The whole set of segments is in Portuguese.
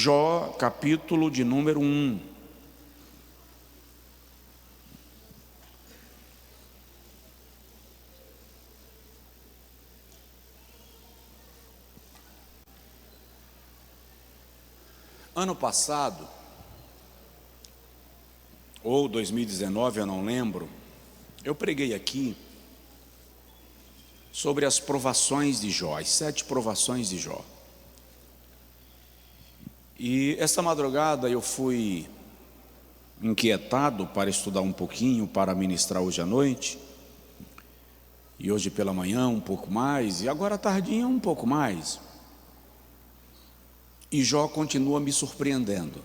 Jó, capítulo de número 1. Ano passado, ou 2019, eu não lembro, eu preguei aqui sobre as provações de Jó, as 7 provações de Jó. E esta madrugada eu fui inquietado para estudar um pouquinho, para ministrar hoje à noite, e hoje pela manhã um pouco mais, e agora à tardinha um pouco mais. E Jó continua me surpreendendo.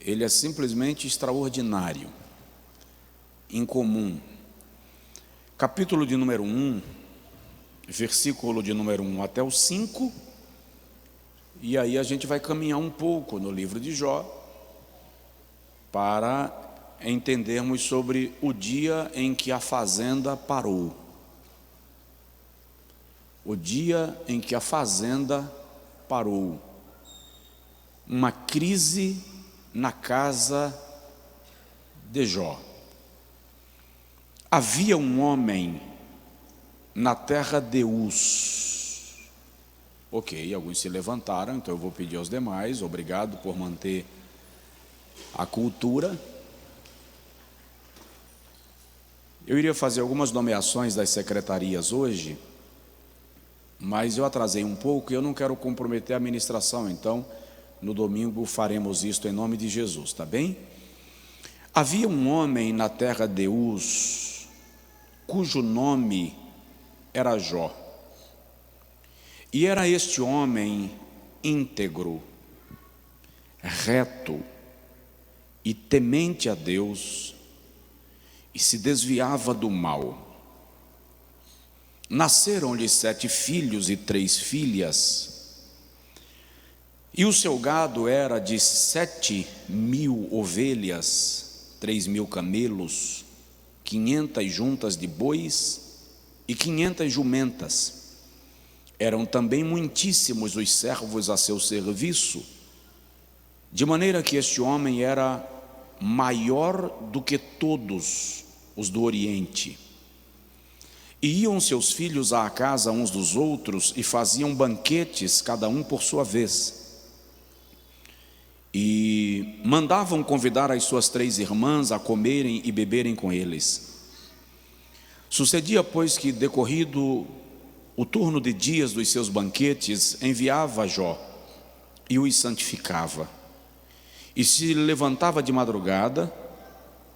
Ele é simplesmente extraordinário, incomum. Capítulo de número 1, versículo de número 1 até o 5, e aí a gente vai caminhar um pouco no livro de Jó, para entendermos sobre o dia em que a fazenda parou. O dia em que a fazenda parou. Uma crise na casa de Jó. Havia um homem na terra de Uz. Ok, alguns se levantaram, então eu vou pedir aos demais, obrigado por manter a cultura. Eu iria fazer algumas nomeações das secretarias hoje, mas eu atrasei um pouco e eu não quero comprometer a ministração, então no domingo faremos isto em nome de Jesus, tá bem? Havia um homem na terra de Uz, cujo nome era Jó, e era este homem íntegro, reto e temente a Deus, e se desviava do mal. Nasceram-lhe 7 filhos e 3 filhas, e o seu gado era de 7.000 ovelhas, 3.000 camelos, 500 juntas de bois e 500 jumentas. Eram também muitíssimos os servos a seu serviço, de maneira que este homem era maior do que todos os do Oriente. E iam seus filhos à casa uns dos outros e faziam banquetes, cada um por sua vez. E mandavam convidar as suas 3 irmãs a comerem e beberem com eles. Sucedia, pois, que decorrido o turno de dias dos seus banquetes, enviava Jó e os santificava. E se levantava de madrugada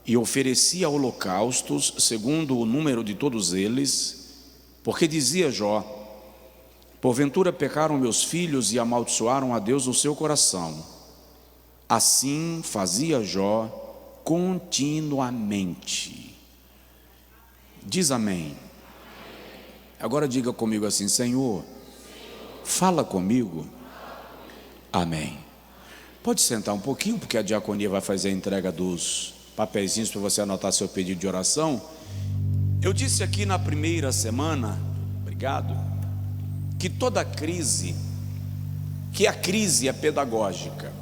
e oferecia holocaustos, segundo o número de todos eles, porque dizia Jó: porventura pecaram meus filhos e amaldiçoaram a Deus no seu coração. Assim fazia Jó continuamente. Diz amém. Agora diga comigo assim: Senhor, fala comigo. Amém. Pode sentar um pouquinho, porque a diaconia vai fazer a entrega dos papeizinhos para você anotar seu pedido de oração. Eu disse aqui na primeira semana, obrigado, que toda crise, que a crise é pedagógica.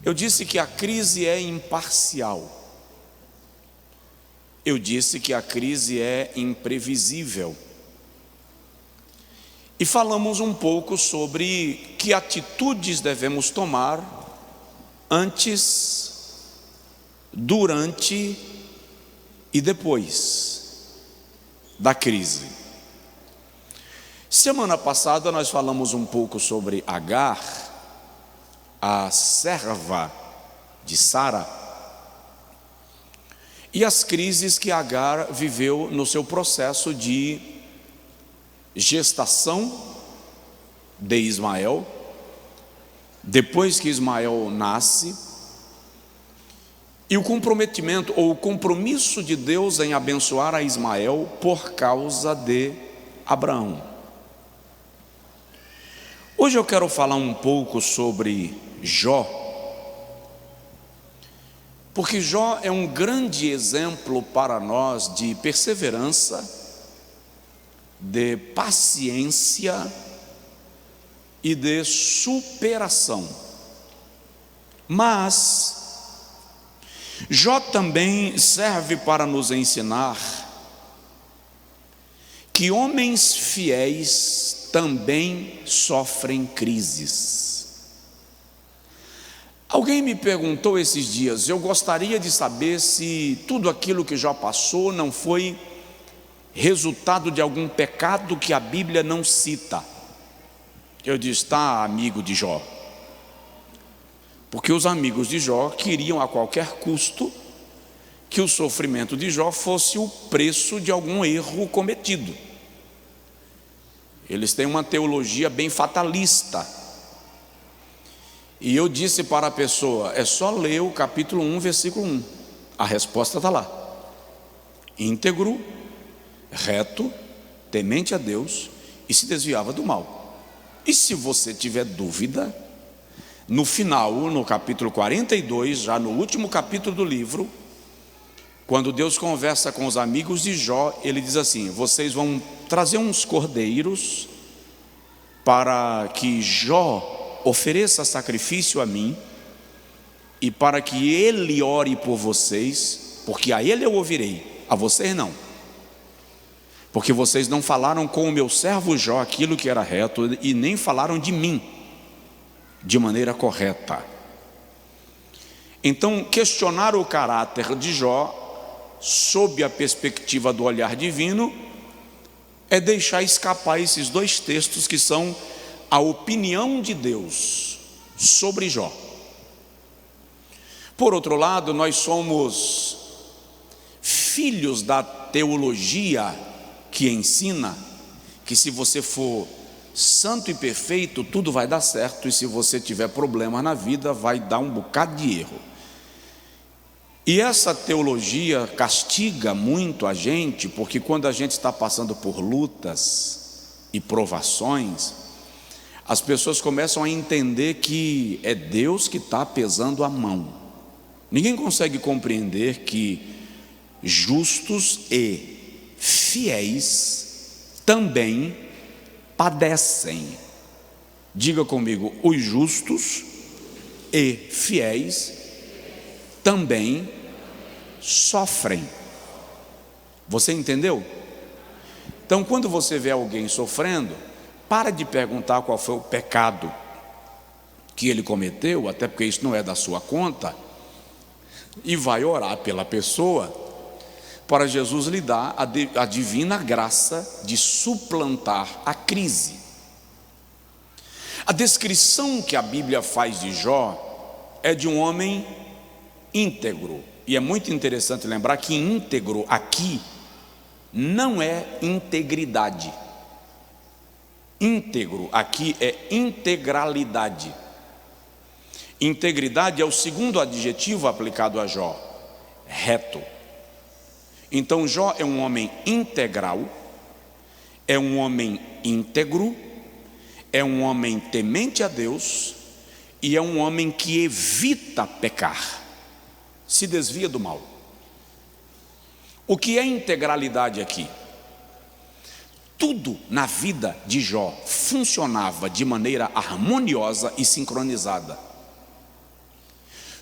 Eu disse que a crise é imparcial. Eu disse que a crise é imprevisível. E falamos um pouco sobre que atitudes devemos tomar antes, durante e depois da crise. Semana passada nós falamos um pouco sobre Agar, a serva de Sara, e as crises que Agar viveu no seu processo de gestação de Ismael, depois que Ismael nasce, e o comprometimento ou o compromisso de Deus em abençoar a Ismael por causa de Abraão. Hoje eu quero falar um pouco sobre Jó, porque Jó é um grande exemplo para nós de perseverança, de paciência e de superação. Mas Jó também serve para nos ensinar que homens fiéis também sofrem crises. Alguém me perguntou esses dias, eu gostaria de saber se tudo aquilo que Jó passou não foi resultado de algum pecado que a Bíblia não cita. Eu disse, tá, amigo de Jó, porque os amigos de Jó queriam a qualquer custo que o sofrimento de Jó fosse o preço de algum erro cometido. Eles têm uma teologia bem fatalista. E eu disse para a pessoa, é só ler o capítulo 1, versículo 1. A resposta está lá. Íntegro, reto, temente a Deus e se desviava do mal. E se você tiver dúvida, no final, no capítulo 42, já no último capítulo do livro, quando Deus conversa com os amigos de Jó, ele diz assim, vocês vão trazer uns cordeiros para que Jó ofereça sacrifício a mim e para que ele ore por vocês, porque a ele eu ouvirei, a vocês não, porque vocês não falaram com o meu servo Jó aquilo que era reto e nem falaram de mim de maneira correta. Então, questionar o caráter de Jó sob a perspectiva do olhar divino é deixar escapar esses dois textos que são a opinião de Deus sobre Jó. Por outro lado, nós somos filhos da teologia que ensina que se você for santo e perfeito, tudo vai dar certo, e se você tiver problema na vida, vai dar um bocado de erro. E essa teologia castiga muito a gente, porque quando a gente está passando por lutas e provações, as pessoas começam a entender que é Deus que está pesando a mão. Ninguém consegue compreender que justos e fiéis também padecem. Diga comigo, os justos e fiéis também sofrem. Você entendeu? Então, quando você vê alguém sofrendo, para de perguntar qual foi o pecado que ele cometeu, até porque isso não é da sua conta, e vai orar pela pessoa para Jesus lhe dar a divina graça de suplantar a crise. A descrição que a Bíblia faz de Jó é de um homem íntegro, e é muito interessante lembrar que íntegro aqui não é integridade. Íntegro aqui é integralidade. Integridade é o segundo adjetivo aplicado a Jó, reto. Então Jó é um homem integral, é um homem íntegro, é um homem temente a Deus e é um homem que evita pecar, se desvia do mal. O que é integralidade aqui? Tudo na vida de Jó funcionava de maneira harmoniosa e sincronizada.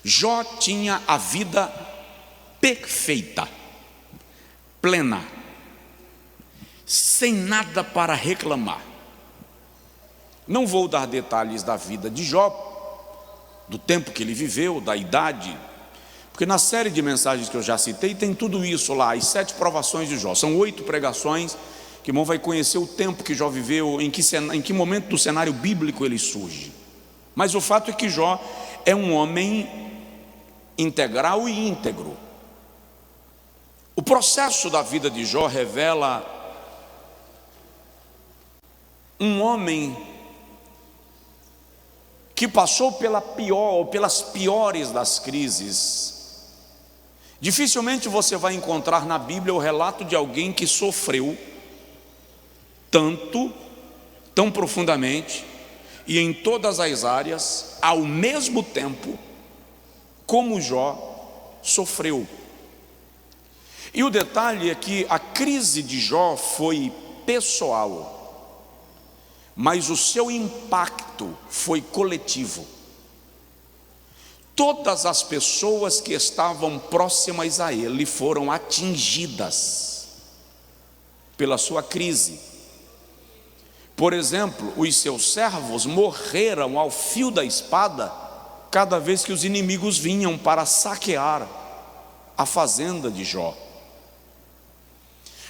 Jó tinha a vida perfeita, plena, sem nada para reclamar. Não vou dar detalhes da vida de Jó, do tempo que ele viveu, da idade, porque na série de mensagens que eu já citei tem tudo isso lá, as 7 provações de Jó. São 8 pregações que o irmão vai conhecer o tempo que Jó viveu, em que momento do cenário bíblico ele surge. Mas o fato é que Jó é um homem integral e íntegro. O processo da vida de Jó revela um homem que passou pelas piores das crises. Dificilmente você vai encontrar na Bíblia o relato de alguém que sofreu tanto, tão profundamente e em todas as áreas ao mesmo tempo como Jó sofreu. E o detalhe é que a crise de Jó foi pessoal, mas o seu impacto foi coletivo. Todas as pessoas que estavam próximas a ele foram atingidas pela sua crise. Por exemplo, os seus servos morreram ao fio da espada cada vez que os inimigos vinham para saquear a fazenda de Jó.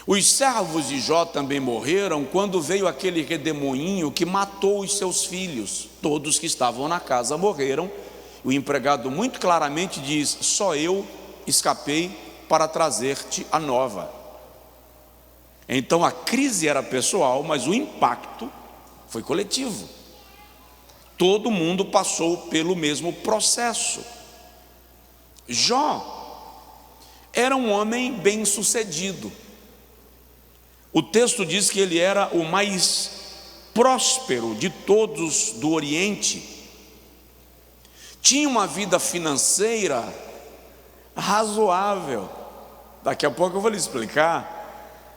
Os servos de Jó também morreram quando veio aquele redemoinho que matou os seus filhos. Todos que estavam na casa morreram. O empregado muito claramente diz: só eu escapei para trazer-te a nova. Então a crise era pessoal, mas o impacto foi coletivo. Todo mundo passou pelo mesmo processo. Jó era um homem bem-sucedido. O texto diz que ele era o mais próspero de todos do Oriente. Tinha uma vida financeira razoável. Daqui a pouco eu vou lhe explicar.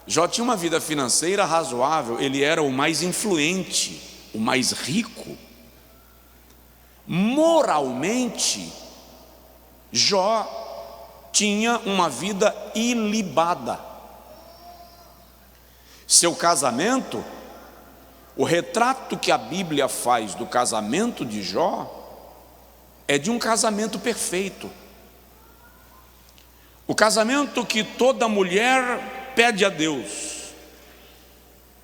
Jó tinha uma vida financeira razoável. Ele era o mais influente, o mais rico. Moralmente, Jó tinha uma vida ilibada. Seu casamento, o retrato que a Bíblia faz do casamento de Jó é de um casamento perfeito. O casamento que toda mulher pede a Deus.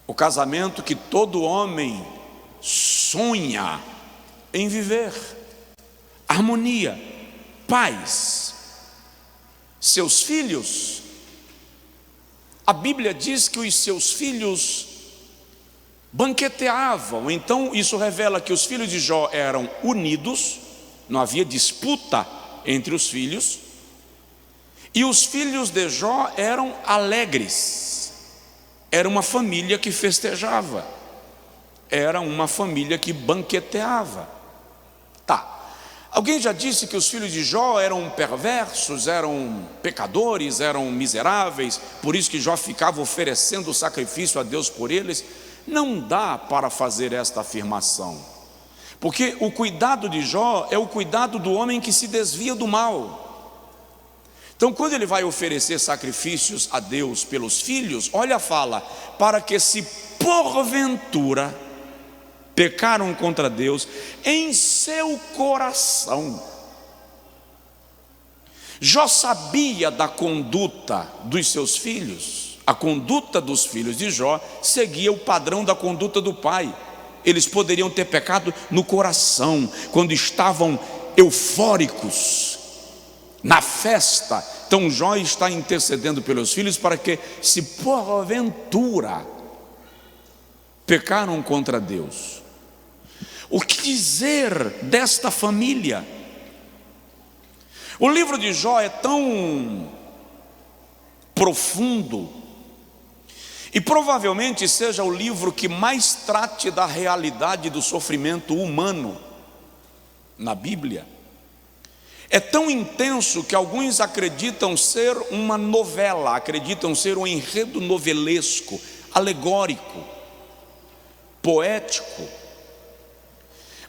O casamento que todo homem sonha em viver. Harmonia, paz. Seus filhos, a Bíblia diz que os seus filhos banqueteavam. Então isso revela que os filhos de Jó eram unidos, não havia disputa entre os filhos, e os filhos de Jó eram alegres. Era uma família que festejava, era uma família que banqueteava. Alguém já disse que os filhos de Jó eram perversos, eram pecadores, eram miseráveis, por isso que Jó ficava oferecendo sacrifício a Deus por eles? Não dá para fazer esta afirmação, porque o cuidado de Jó é o cuidado do homem que se desvia do mal. Então, quando ele vai oferecer sacrifícios a Deus pelos filhos, olha a fala: para que se porventura pecaram contra Deus em seu coração. Jó sabia da conduta dos seus filhos. A conduta dos filhos de Jó seguia o padrão da conduta do pai. Eles poderiam ter pecado no coração, quando estavam eufóricos, na festa. Então Jó está intercedendo pelos filhos para que, se porventura pecaram contra Deus. O que dizer desta família? O livro de Jó é tão profundo, e provavelmente seja o livro que mais trate da realidade do sofrimento humano na Bíblia. É tão intenso que alguns acreditam ser uma novela, acreditam ser um enredo novelesco, alegórico, poético.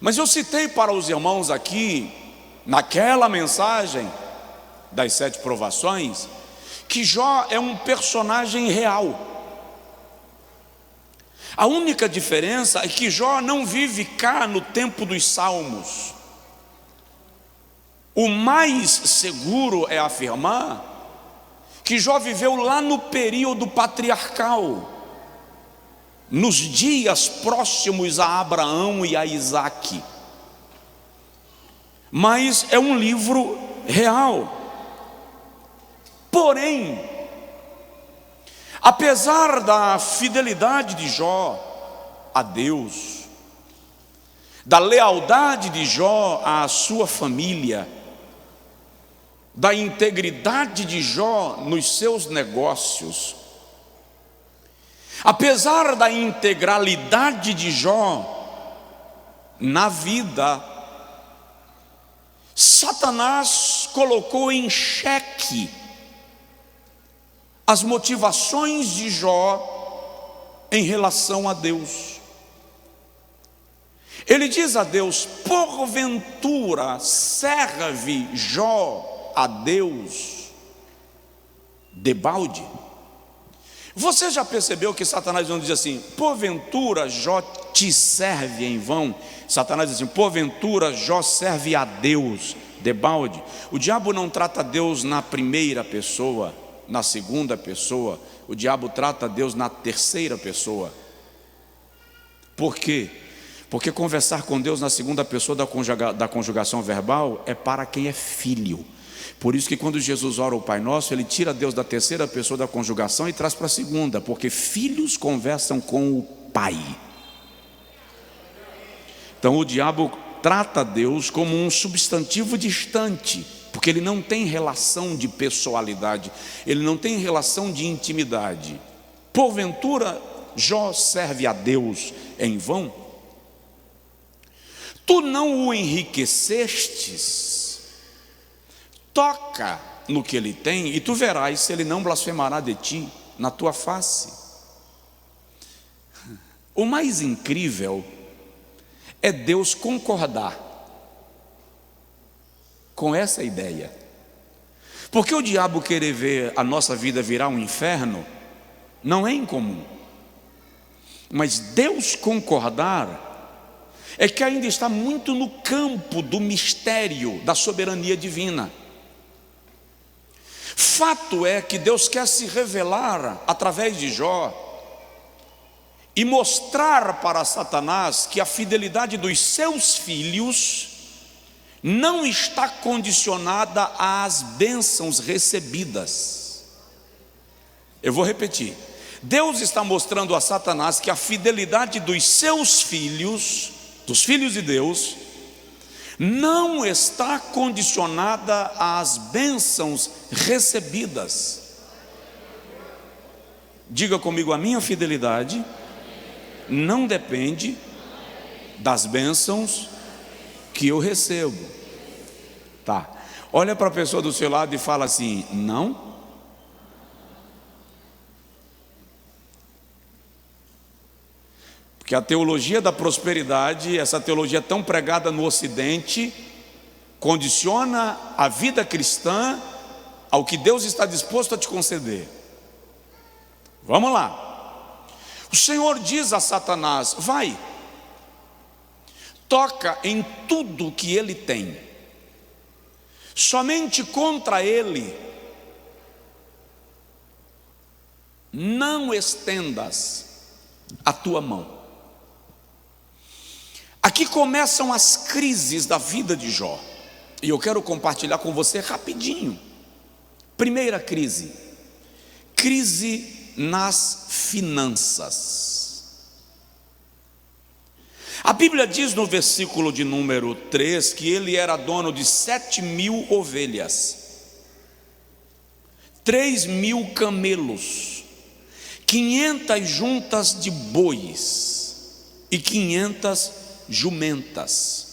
Mas eu citei para os irmãos aqui, naquela mensagem das 7 provações, que Jó é um personagem real. A única diferença é que Jó não vive cá no tempo dos salmos. O mais seguro é afirmar que Jó viveu lá no período patriarcal, nos dias próximos a Abraão e a Isaque. Mas é um livro real. Porém, apesar da fidelidade de Jó a Deus, da lealdade de Jó à sua família, da integridade de Jó nos seus negócios, apesar da integralidade de Jó na vida, Satanás colocou em xeque as motivações de Jó em relação a Deus. Ele diz a Deus: porventura serve Jó a Deus debalde? Você já percebeu que Satanás não diz assim: porventura Jó te serve em vão? Satanás diz assim: porventura Jó serve a Deus debalde? O diabo não trata Deus na primeira pessoa, na segunda pessoa. O diabo trata Deus na terceira pessoa. Por quê? Porque conversar com Deus na segunda pessoa da conjugação verbal é para quem é filho. Por isso que quando Jesus ora o Pai Nosso, ele tira Deus da terceira pessoa da conjugação e traz para a segunda, porque filhos conversam com o Pai. Então o diabo trata Deus como um substantivo distante, porque ele não tem relação de pessoalidade, ele não tem relação de intimidade. Porventura Jó serve a Deus em vão? Tu não o enriquecestes? Toca no que ele tem e tu verás se ele não blasfemará de ti na tua face. O mais incrível é Deus concordar com essa ideia. Porque o diabo querer ver a nossa vida virar um inferno não é incomum. Mas Deus concordar é que ainda está muito no campo do mistério da soberania divina. Fato é que Deus quer se revelar através de Jó e mostrar para Satanás que a fidelidade dos seus filhos não está condicionada às bênçãos recebidas. Eu vou repetir. Deus está mostrando a Satanás que a fidelidade dos seus filhos, dos filhos de Deus, não está condicionada às bênçãos recebidas. Diga comigo: a minha fidelidade não depende das bênçãos que eu recebo. Tá. Olha para a pessoa do seu lado e fala assim: não. Porque a teologia da prosperidade, essa teologia tão pregada no Ocidente, condiciona a vida cristã ao que Deus está disposto a te conceder. Vamos lá. O Senhor diz a Satanás: vai, toca em tudo que ele tem, somente contra ele não estendas a tua mão. Aqui começam as crises da vida de Jó, e eu quero compartilhar com você rapidinho. Primeira crise, crise nas finanças. A Bíblia diz no versículo de número 3 que ele era dono de 7.000 ovelhas, 3.000 camelos, 500 juntas de bois e 500 jumentas.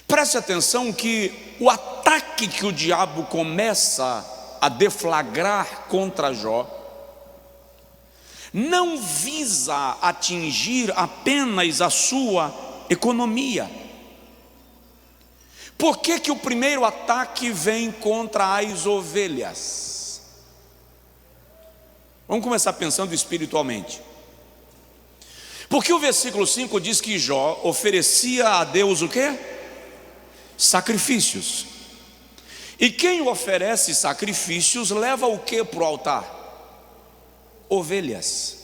Preste atenção que o ataque que o diabo começa a deflagrar contra Jó não visa atingir apenas a sua economia. Por que o primeiro ataque vem contra as ovelhas? Vamos começar pensando espiritualmente. Porque o versículo 5 diz que Jó oferecia a Deus o quê? Sacrifícios. E quem oferece sacrifícios leva o quê para o altar? Ovelhas.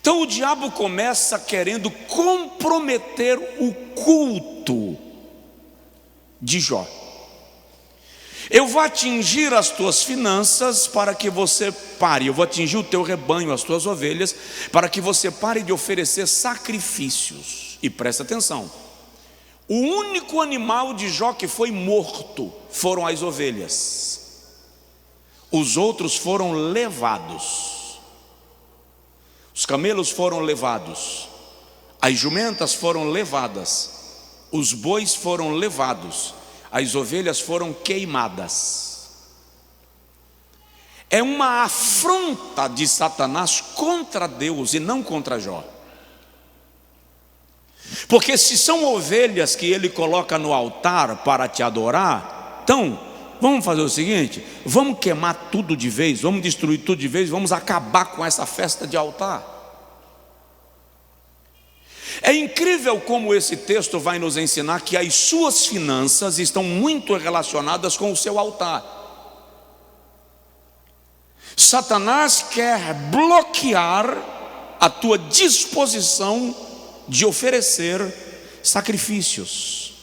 Então o diabo começa querendo comprometer o culto de Jó. Eu vou atingir as tuas finanças para que você pare. Eu vou atingir o teu rebanho, as tuas ovelhas, para que você pare de oferecer sacrifícios. E presta atenção: o único animal de Jó que foi morto foram as ovelhas. Os outros foram levados. Os camelos foram levados, as jumentas foram levadas, os bois foram levados, as ovelhas foram queimadas. É uma afronta de Satanás contra Deus e não contra Jó. Porque se são ovelhas que ele coloca no altar para te adorar, então vamos fazer o seguinte: vamos queimar tudo de vez, vamos destruir tudo de vez, vamos acabar com essa festa de altar. É incrível como esse texto vai nos ensinar que as suas finanças estão muito relacionadas com o seu altar. Satanás quer bloquear a tua disposição de oferecer sacrifícios,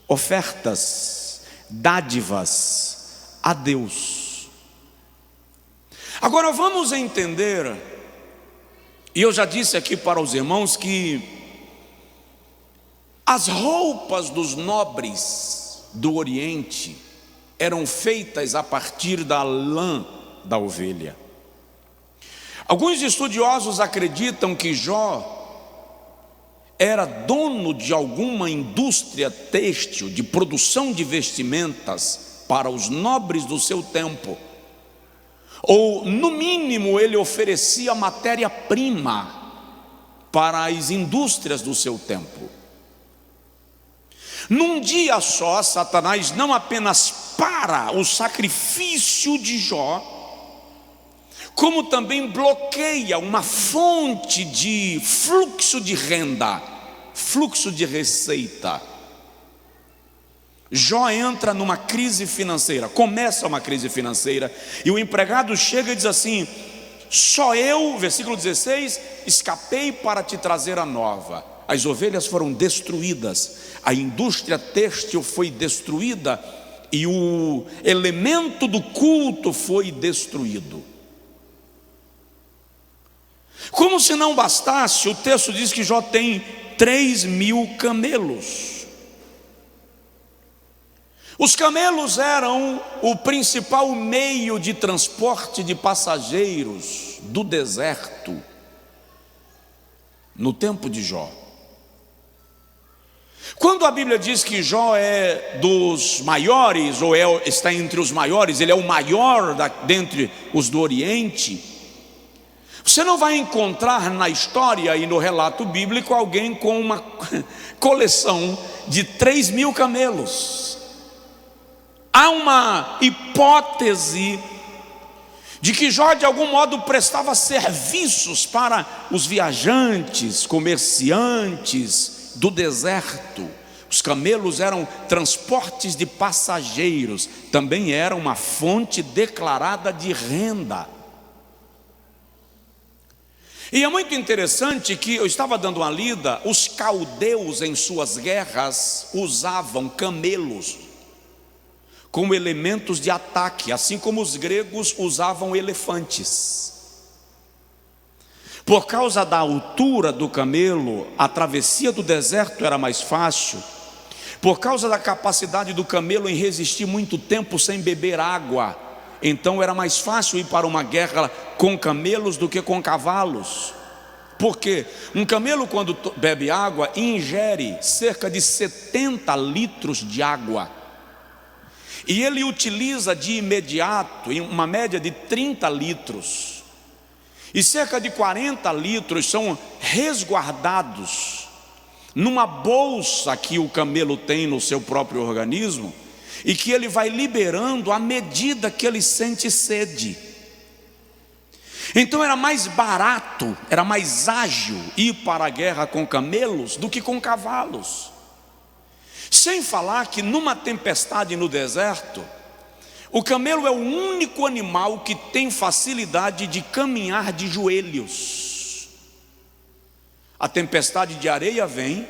ofertas, dádivas a Deus. Agora vamos entender, e eu já disse aqui para os irmãos que as roupas dos nobres do Oriente eram feitas a partir da lã da ovelha. Alguns estudiosos acreditam que Jó era dono de alguma indústria têxtil de produção de vestimentas para os nobres do seu tempo, ou no mínimo ele oferecia matéria-prima para as indústrias do seu tempo. Num dia só, Satanás não apenas para o sacrifício de Jó, como também bloqueia uma fonte de fluxo de renda, fluxo de receita. Jó entra numa crise financeira, começa uma crise financeira, e o empregado chega e diz assim: só eu, versículo 16, escapei para te trazer a nova. As ovelhas foram destruídas, a indústria têxtil foi destruída e o elemento do culto foi destruído. Como se não bastasse, o texto diz que Jó tem 3.000 camelos. Os camelos eram o principal meio de transporte de passageiros do deserto no tempo de Jó. Quando a Bíblia diz que Jó é dos maiores, ou está entre os maiores, ele é o maior dentre os do Oriente, você não vai encontrar na história e no relato bíblico alguém com uma coleção de 3.000 camelos. Há uma hipótese de que Jó de algum modo prestava serviços para os viajantes, comerciantes do deserto. Os camelos eram transportes de passageiros, também era uma fonte declarada de renda. E é muito interessante que eu estava dando uma lida, os caldeus em suas guerras usavam camelos como elementos de ataque, assim como os gregos usavam elefantes. Por causa da altura do camelo, a travessia do deserto era mais fácil. Por causa da capacidade do camelo em resistir muito tempo sem beber água, então era mais fácil ir para uma guerra com camelos do que com cavalos. Por quê? Um camelo, quando bebe água, ingere cerca de 70 litros de água. E ele utiliza de imediato, em uma média de 30 litros. E cerca de 40 litros são resguardados numa bolsa que o camelo tem no seu próprio organismo, e que ele vai liberando à medida que ele sente sede. Então era mais barato, era mais ágil ir para a guerra com camelos do que com cavalos. Sem falar que numa tempestade no deserto, o camelo é o único animal que tem facilidade de caminhar de joelhos. A tempestade de areia vem,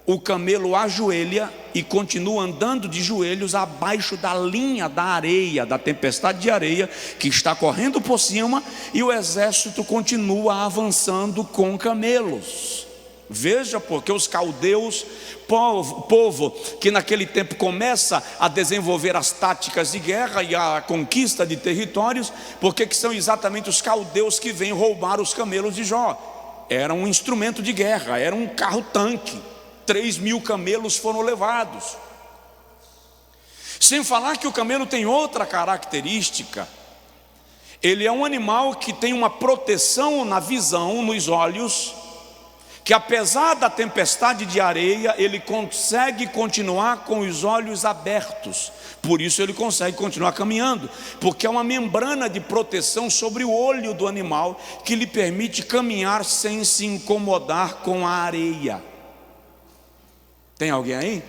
o camelo ajoelha e continua andando de joelhos abaixo da linha da areia, da tempestade de areia que está correndo por cima, e o exército continua avançando com camelos. Veja, porque os caldeus, povo que naquele tempo começa a desenvolver as táticas de guerra e a conquista de territórios, porque que são exatamente os caldeus que vêm roubar os camelos de Jó. Era um instrumento de guerra, era um carro-tanque. 3.000 camelos foram levados. Sem falar que o camelo tem outra característica. Ele é um animal que tem uma proteção na visão, nos olhos, que apesar da tempestade de areia, ele consegue continuar com os olhos abertos. Por isso ele consegue continuar caminhando, porque é uma membrana de proteção sobre o olho do animal que lhe permite caminhar sem se incomodar com a areia. Tem alguém aí?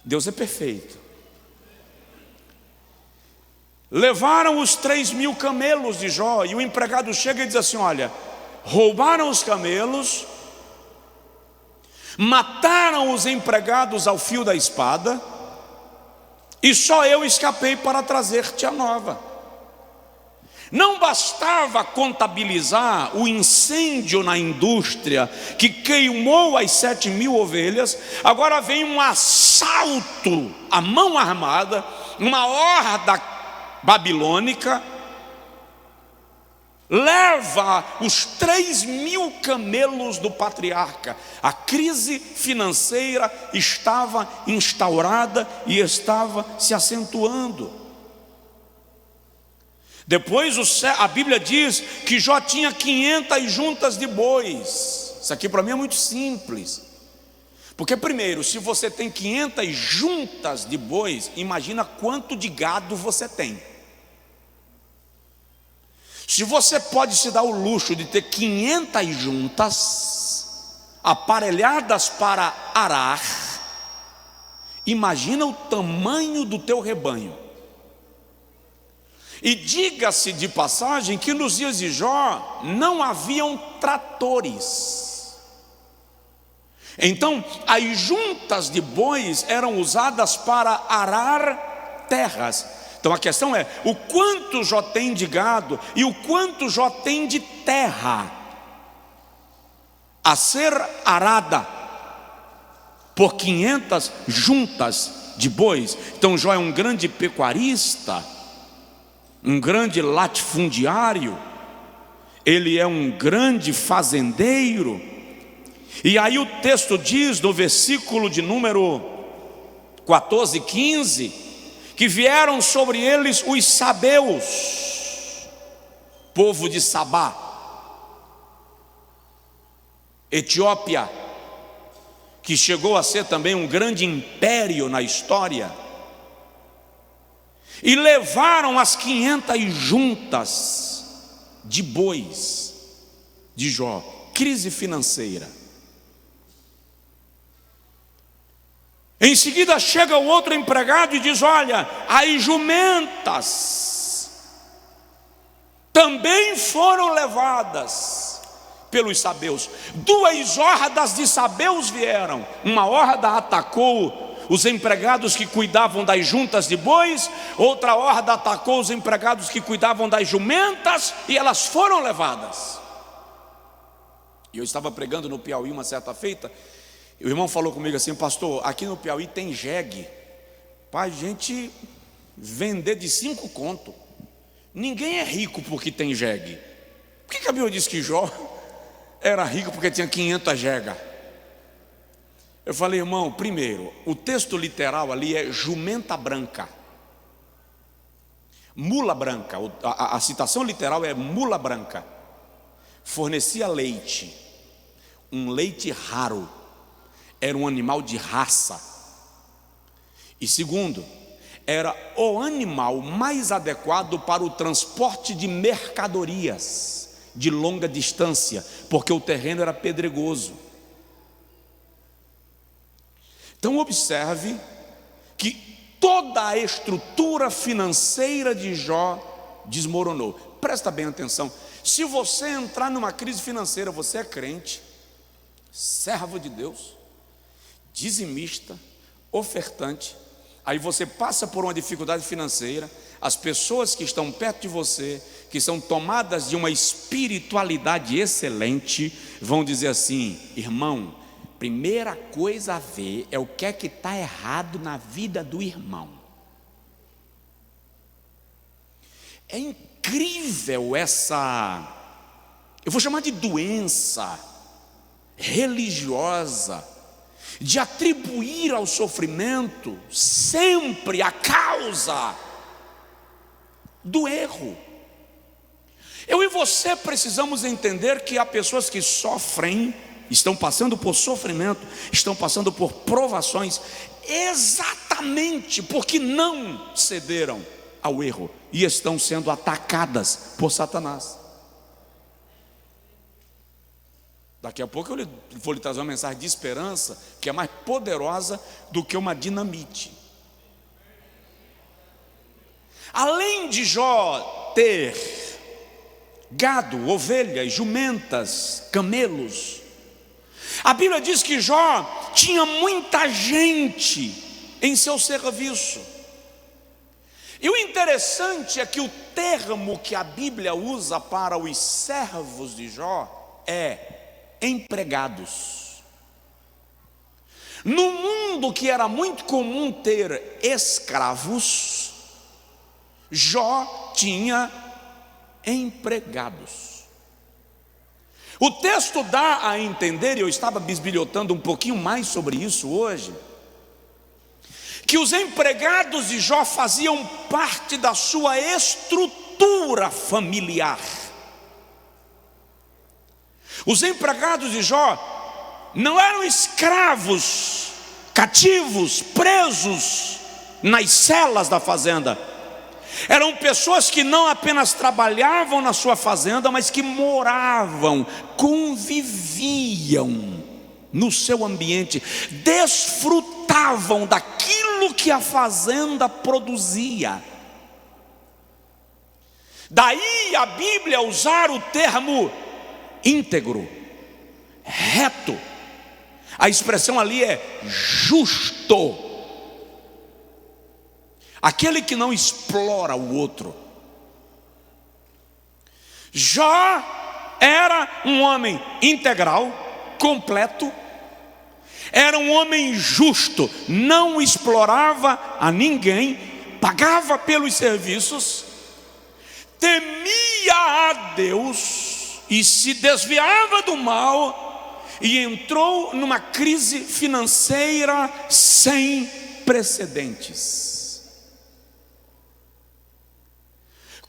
Deus é perfeito. Levaram os 3.000 camelos de Jó, e o empregado chega e diz assim: olha, roubaram os camelos, mataram os empregados ao fio da espada, e só eu escapei para trazer-te a nova. Não bastava contabilizar o incêndio na indústria que queimou as 7.000 ovelhas, agora vem um assalto à mão armada, uma horda babilônica, leva os 3.000 camelos do patriarca. A crise financeira estava instaurada e estava se acentuando. Depois a Bíblia diz que Jó tinha 500 juntas de bois. Isso aqui para mim é muito simples, porque primeiro, se você tem 500 juntas de bois, imagina quanto de gado você tem. Se você pode se dar o luxo de ter 500 juntas aparelhadas para arar, imagina o tamanho do teu rebanho. E diga-se de passagem que nos dias de Jó não haviam tratores. Então as juntas de bois eram usadas para arar terras. Então a questão é: o quanto Jó tem de gado e o quanto Jó tem de terra a ser arada por 500 juntas de bois. Então Jó é um grande pecuarista, um grande latifundiário, ele é um grande fazendeiro. E aí o texto diz no versículo de número 14 e 15, que vieram sobre eles os sabeus, povo de Sabá, Etiópia, que chegou a ser também um grande império na história, e levaram as 500 juntas de bois de Jó. Crise financeira. Em seguida chega o outro empregado e diz: olha, as jumentas também foram levadas pelos sabeus. 2 hordas de sabeus vieram. Uma horda atacou os empregados que cuidavam das juntas de bois, outra horda atacou os empregados que cuidavam das jumentas, e elas foram levadas. E eu estava pregando no Piauí uma certa feita, e o irmão falou comigo assim: pastor, aqui no Piauí tem jegue para a gente vender de 5 conto. Ninguém é rico porque tem jegue. Por que a Bíblia diz que Jó era rico porque tinha 500 jegas? Eu falei: irmão, primeiro, o texto literal ali é jumenta branca, mula branca. A citação literal é mula branca. Fornecia leite, um leite raro. Era um animal de raça. E segundo, era o animal mais adequado para o transporte de mercadorias de longa distância, porque o terreno era pedregoso. Então observe que toda a estrutura financeira de Jó desmoronou. Presta bem atenção: se você entrar numa crise financeira, você é crente, servo de Deus, dizimista, ofertante, aí você passa por uma dificuldade financeira, as pessoas que estão perto de você, que são tomadas de uma espiritualidade excelente, vão dizer assim: irmão, primeira coisa a ver é o que é que está errado na vida do irmão. É incrível essa, eu vou chamar de doença religiosa, de atribuir ao sofrimento sempre a causa do erro. Eu e você precisamos entender que há pessoas que sofrem, estão passando por sofrimento, estão passando por provações, exatamente porque não cederam ao erro e estão sendo atacadas por Satanás. Daqui a pouco eu vou lhe trazer uma mensagem de esperança que é mais poderosa do que uma dinamite. Além de Jó ter gado, ovelhas, jumentas, camelos, a Bíblia diz que Jó tinha muita gente em seu serviço. E o interessante é que o termo que a Bíblia usa para os servos de Jó é empregados. No mundo que era muito comum ter escravos, Jó tinha empregados. O texto dá a entender, e eu estava bisbilhotando um pouquinho mais sobre isso hoje, que os empregados de Jó faziam parte da sua estrutura familiar. Os empregados de Jó não eram escravos, cativos, presos nas celas da fazenda. Eram pessoas que não apenas trabalhavam na sua fazenda, mas que moravam, conviviam no seu ambiente, desfrutavam daquilo que a fazenda produzia. Daí a Bíblia usar o termo íntegro, reto. A expressão ali é justo. Aquele que não explora o outro. Jó era um homem integral, completo. Era um homem justo, não explorava a ninguém, pagava pelos serviços, temia a Deus e se desviava do mal, e entrou numa crise financeira sem precedentes.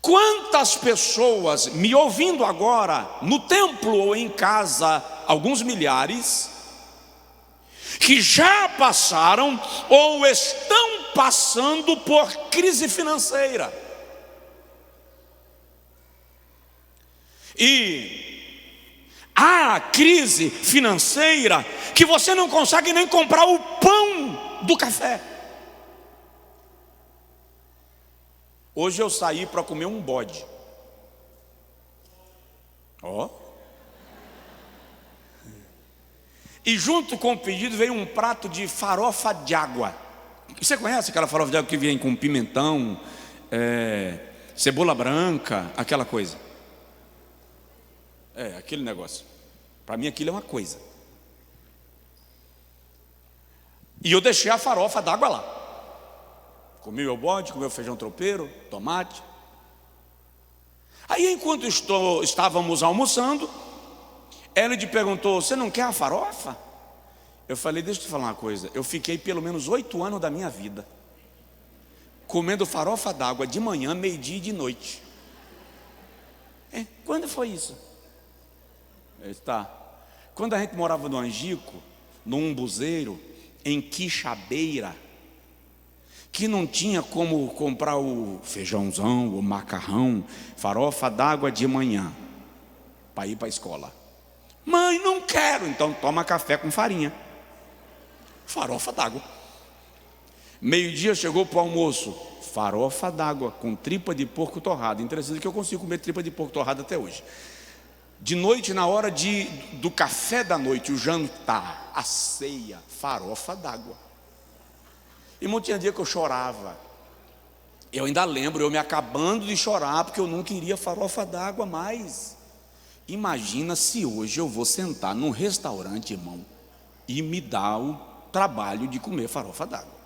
Quantas pessoas me ouvindo agora, no templo ou em casa, alguns milhares, que já passaram ou estão passando por crise financeira. E há crise financeira que você não consegue nem comprar o pão do café. Hoje eu saí para comer um bode. Ó. E junto com o pedido veio um prato de farofa de água. Você conhece aquela farofa de água que vem com pimentão, cebola branca, aquela coisa? Aquele negócio. Para mim aquilo é uma coisa. E eu deixei a farofa d'água lá. Comi meu bode, comi o feijão tropeiro, tomate. Aí enquanto estávamos almoçando, Elide perguntou: você não quer a farofa? Eu falei: deixa eu te falar uma coisa. Eu fiquei pelo menos 8 anos da minha vida comendo farofa d'água de manhã, meio-dia e de noite. Quando foi isso? Quando a gente morava no Angico, no Umbuzeiro, em Quixabeira, que não tinha como comprar o feijãozão, o macarrão, farofa d'água de manhã, para ir para a escola. Mãe, não quero. Então toma café com farinha, farofa d'água. Meio-dia chegou para o almoço, farofa d'água com tripa de porco torrada. Interessante que eu consigo comer tripa de porco torrada até hoje. De noite, na hora do café da noite, o jantar, a ceia, farofa d'água. Irmão, tinha dia que eu chorava. Eu ainda lembro, eu me acabando de chorar, porque eu não queria farofa d'água mais. Imagina se hoje eu vou sentar num restaurante, irmão, e me dá o trabalho de comer farofa d'água.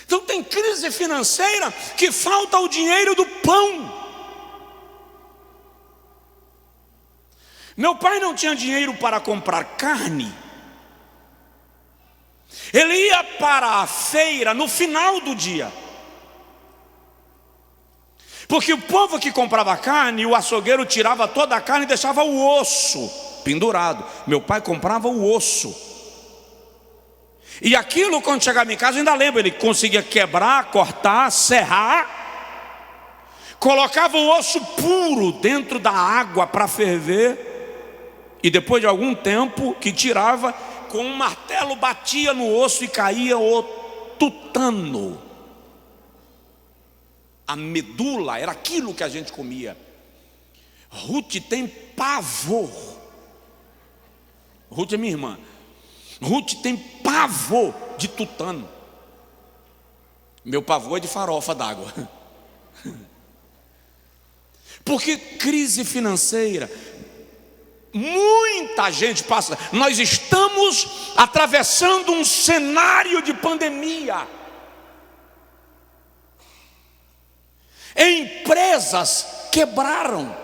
Então tem crise financeira que falta o dinheiro do pão. Meu pai não tinha dinheiro para comprar carne. Ele ia para a feira no final do dia. Porque o povo que comprava carne, o açougueiro tirava toda a carne e deixava o osso pendurado. Meu pai comprava o osso. E aquilo, quando chegava em casa, eu ainda lembro, ele conseguia quebrar, cortar, serrar, colocava o osso puro dentro da água para ferver, e depois de algum tempo que tirava, com um martelo batia no osso e caía o tutano. A medula era aquilo que a gente comia. Ruth tem pavor. Ruth é minha irmã. Ruth tem pavor de tutano. Meu pavor é de farofa d'água. Porque crise financeira, muita gente passa. Nós estamos atravessando um cenário de pandemia. Empresas quebraram.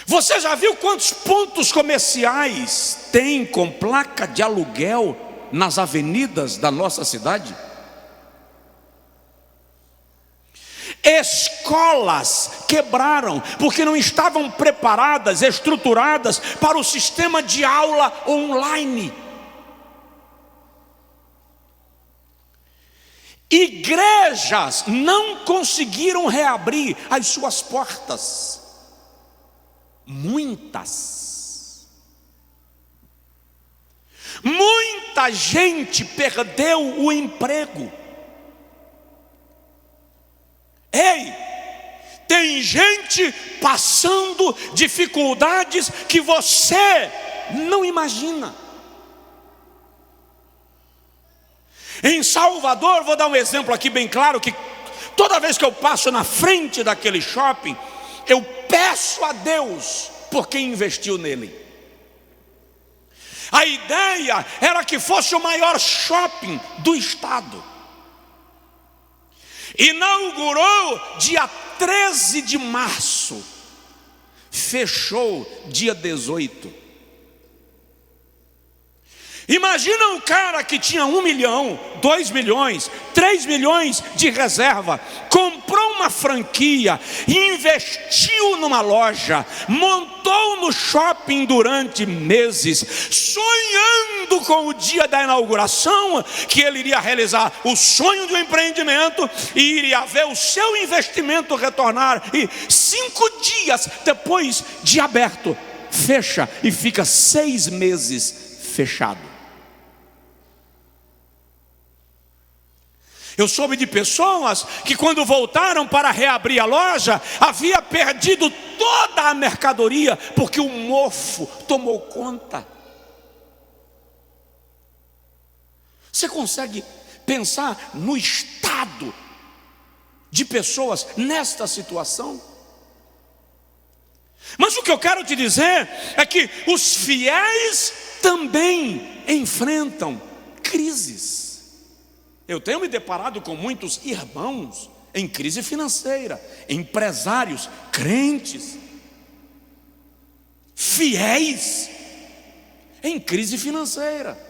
Você já viu quantos pontos comerciais tem com placa de aluguel nas avenidas da nossa cidade? Escolas quebraram porque não estavam preparadas, estruturadas para o sistema de aula online. Igrejas não conseguiram reabrir as suas portas. Muita gente perdeu o emprego. Ei, tem gente passando dificuldades que você não imagina. Em Salvador, vou dar um exemplo aqui bem claro, que toda vez que eu passo na frente daquele shopping, eu peço a Deus por quem investiu nele. A ideia era que fosse o maior shopping do estado. Inaugurou dia 13 de março, fechou dia 18. Imagina um cara que tinha 1 milhão, 2 milhões, 3 milhões de reserva, comprou uma franquia, investiu numa loja, montou no shopping durante meses, sonhando com o dia da inauguração, que ele iria realizar o sonho de um empreendimento e iria ver o seu investimento retornar. E 5 dias depois de aberto, fecha e fica 6 meses fechado. Eu soube de pessoas que, quando voltaram para reabrir a loja, havia perdido toda a mercadoria, porque o mofo tomou conta. Você consegue pensar no estado de pessoas nesta situação? Mas o que eu quero te dizer é que os fiéis também enfrentam crises. Eu tenho me deparado com muitos irmãos em crise financeira, empresários, crentes, fiéis em crise financeira.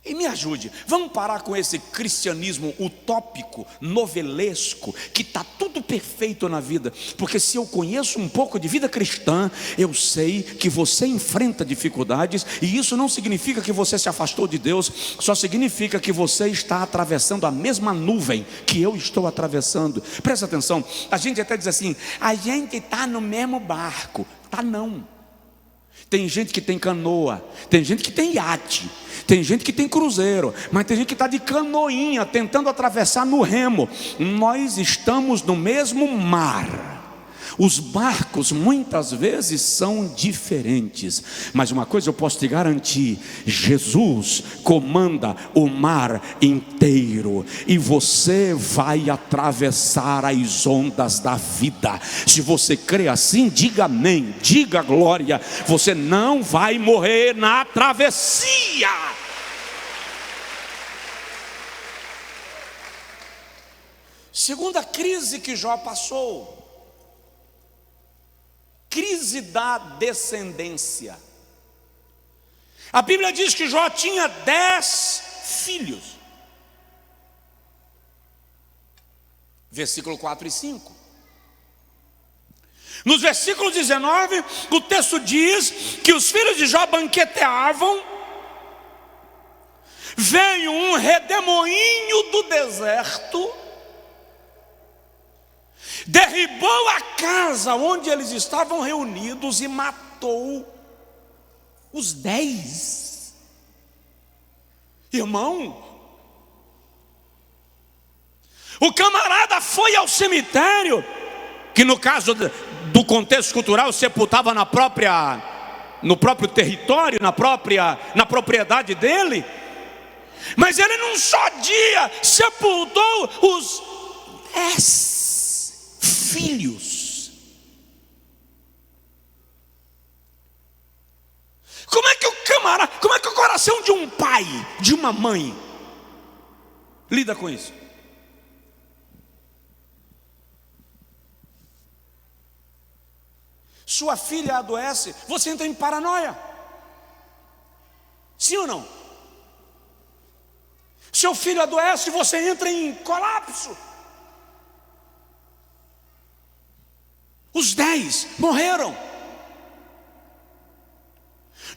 E me ajude, vamos parar com esse cristianismo utópico, novelesco, que está tudo perfeito na vida. Porque se eu conheço um pouco de vida cristã, eu sei que você enfrenta dificuldades, e isso não significa que você se afastou de Deus, só significa que você está atravessando a mesma nuvem que eu estou atravessando. Presta atenção, a gente até diz assim, a gente está no mesmo barco. Tá não. Tem gente que tem canoa, tem gente que tem iate, tem gente que tem cruzeiro, mas tem gente que está de canoinha, tentando atravessar no remo. Nós estamos no mesmo mar. Os barcos muitas vezes são diferentes, mas uma coisa eu posso te garantir: Jesus comanda o mar inteiro, e você vai atravessar as ondas da vida. Se você crê assim, diga amém, diga glória. Você não vai morrer na travessia. Segunda crise que Jó passou: crise da descendência. A Bíblia diz que Jó tinha 10 filhos. Versículo 4 e 5. Nos versículos 19, o texto diz que os filhos de Jó banqueteavam. Veio um redemoinho do deserto, derribou a casa onde eles estavam reunidos e matou os 10. Irmão, o camarada foi ao cemitério, que no caso do contexto cultural sepultava no próprio território, na propriedade dele. Mas ele num só dia sepultou os 10 filhos. Como é que o coração de um pai, de uma mãe, lida com isso? Sua filha adoece, você entra em paranoia. Sim ou não? Seu filho adoece, você entra em colapso. Os 10 morreram.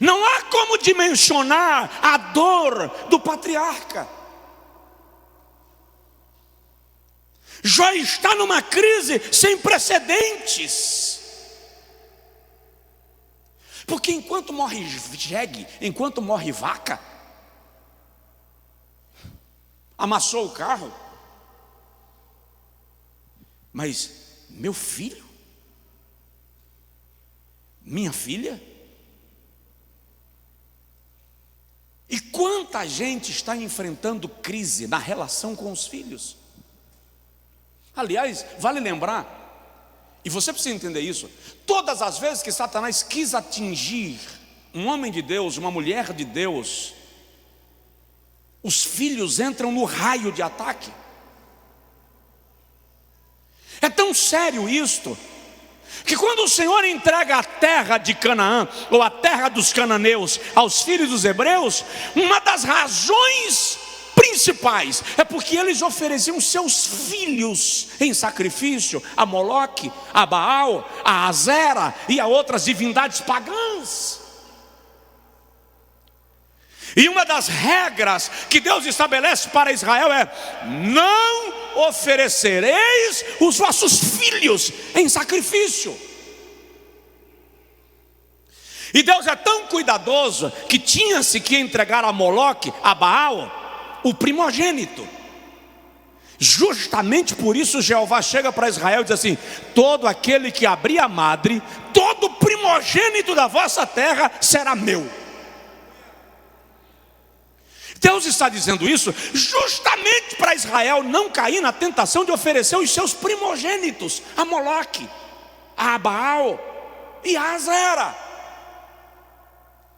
Não há como dimensionar a dor do patriarca. Jó está numa crise sem precedentes. Porque enquanto morre jegue, enquanto morre vaca, amassou o carro. Mas meu filho, minha filha, e quanta gente está enfrentando crise na relação com os filhos. Aliás, vale lembrar, e você precisa entender isso, todas as vezes que Satanás quis atingir um homem de Deus, uma mulher de Deus, os filhos entram no raio de ataque. É tão sério isto, que quando o Senhor entrega a terra de Canaã, ou a terra dos cananeus, aos filhos dos hebreus, uma das razões principais é porque eles ofereciam seus filhos em sacrifício a Moloque, a Baal, a Azera e a outras divindades pagãs. E uma das regras que Deus estabelece para Israel é: não oferecereis os vossos filhos em sacrifício. E Deus é tão cuidadoso que tinha-se que entregar a Moloque, a Baal, o primogênito. Justamente por isso Jeová chega para Israel e diz assim: todo aquele que abrir a madre, todo primogênito da vossa terra será meu. Deus está dizendo isso justamente para Israel não cair na tentação de oferecer os seus primogênitos a Moloque, a Baal e a Azera,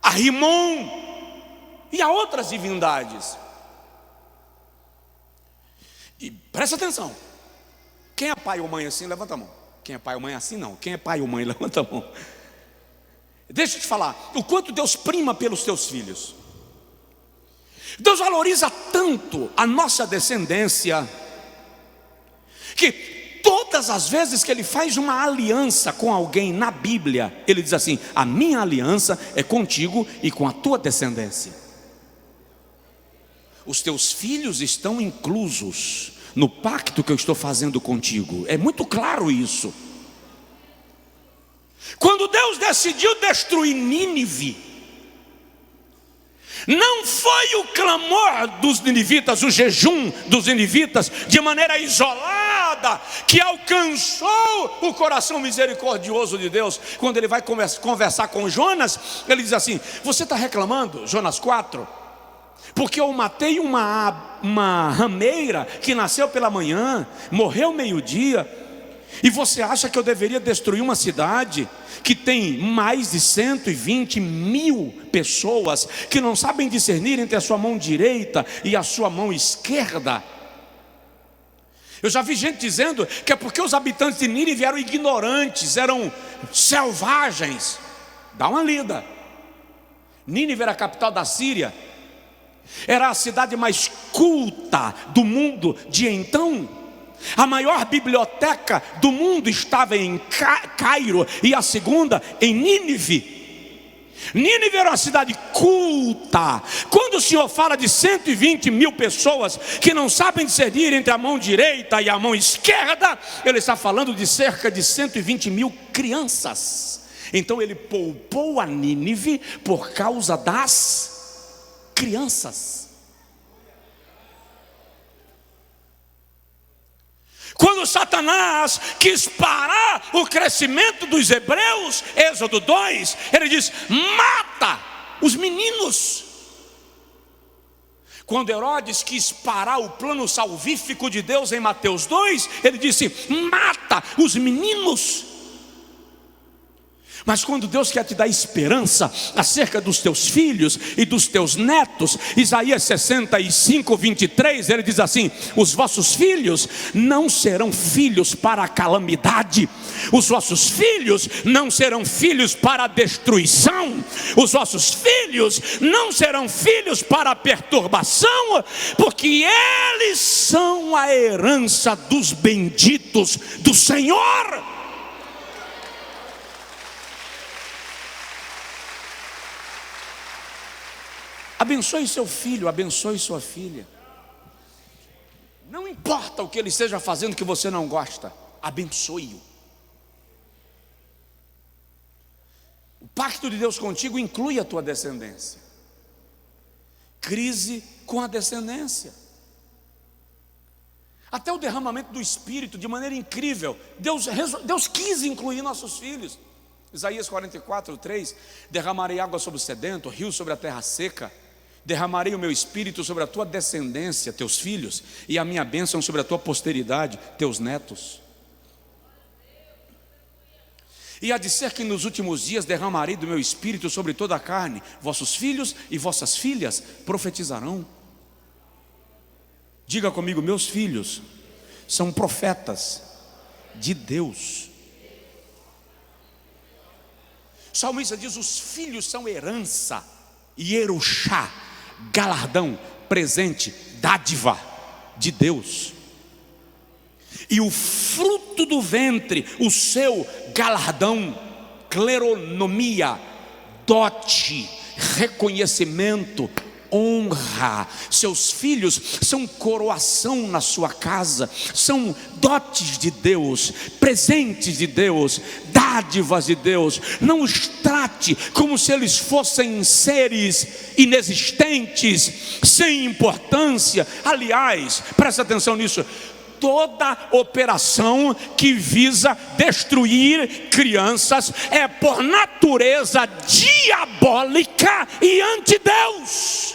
a Rimon e a outras divindades. E presta atenção, quem é pai ou mãe assim, levanta a mão. Quem é pai ou mãe assim, não. Quem é pai ou mãe, levanta a mão. Deixa eu te falar, o quanto Deus prima pelos teus filhos. Deus valoriza tanto a nossa descendência, que todas as vezes que Ele faz uma aliança com alguém na Bíblia, Ele diz assim: a minha aliança é contigo e com a tua descendência. Os teus filhos estão inclusos no pacto que eu estou fazendo contigo. É muito claro isso. Quando Deus decidiu destruir Nínive, não foi o clamor dos ninivitas, o jejum dos ninivitas de maneira isolada que alcançou o coração misericordioso de Deus. Quando ele vai conversar com Jonas, ele diz assim: você está reclamando, Jonas 4, porque eu matei uma rameira que nasceu pela manhã, morreu meio-dia, e você acha que eu deveria destruir uma cidade que tem mais de 120.000 pessoas que não sabem discernir entre a sua mão direita e a sua mão esquerda? Eu já vi gente dizendo que é porque os habitantes de Nínive eram ignorantes, eram selvagens. Dá uma lida. Nínive era a capital da Síria, era a cidade mais culta do mundo de então. A maior biblioteca do mundo estava em Cairo e a segunda em Nínive. Nínive era uma cidade culta. Quando o Senhor fala de 120 mil pessoas que não sabem discernir entre a mão direita e a mão esquerda, Ele está falando de cerca de 120 mil crianças. Então Ele poupou a Nínive por causa das crianças. Quando Satanás quis parar o crescimento dos hebreus, Êxodo 2, ele diz: mata os meninos. Quando Herodes quis parar o plano salvífico de Deus em Mateus 2, ele disse: mata os meninos. Mas quando Deus quer te dar esperança acerca dos teus filhos e dos teus netos, Isaías 65, 23, ele diz assim: os vossos filhos não serão filhos para a calamidade, os vossos filhos não serão filhos para a destruição, os vossos filhos não serão filhos para a perturbação, porque eles são a herança dos benditos do Senhor. Abençoe seu filho, abençoe sua filha. Não importa o que ele esteja fazendo que você não gosta, abençoe-o. O pacto de Deus contigo inclui a tua descendência. Crise com a descendência. Até o derramamento do Espírito, de maneira incrível, Deus quis incluir nossos filhos. Isaías 44, 3: derramarei água sobre o sedento, rio sobre a terra seca. Derramarei o meu espírito sobre a tua descendência, teus filhos, e a minha bênção sobre a tua posteridade, teus netos. E há de ser que nos últimos dias derramarei do meu espírito sobre toda a carne, vossos filhos e vossas filhas profetizarão. Diga comigo: meus filhos são profetas de Deus. O salmista diz: os filhos são herança, Yerushá, galardão, presente, dádiva de Deus. E o fruto do ventre, o seu galardão, cleronomia, dote, reconhecimento, honra. Seus filhos são coroação na sua casa, são dotes de Deus, presentes de Deus, dádivas de Deus. Não os trate como se eles fossem seres inexistentes, sem importância. Aliás, presta atenção nisso: toda operação que visa destruir crianças é por natureza diabólica e anti-Deus.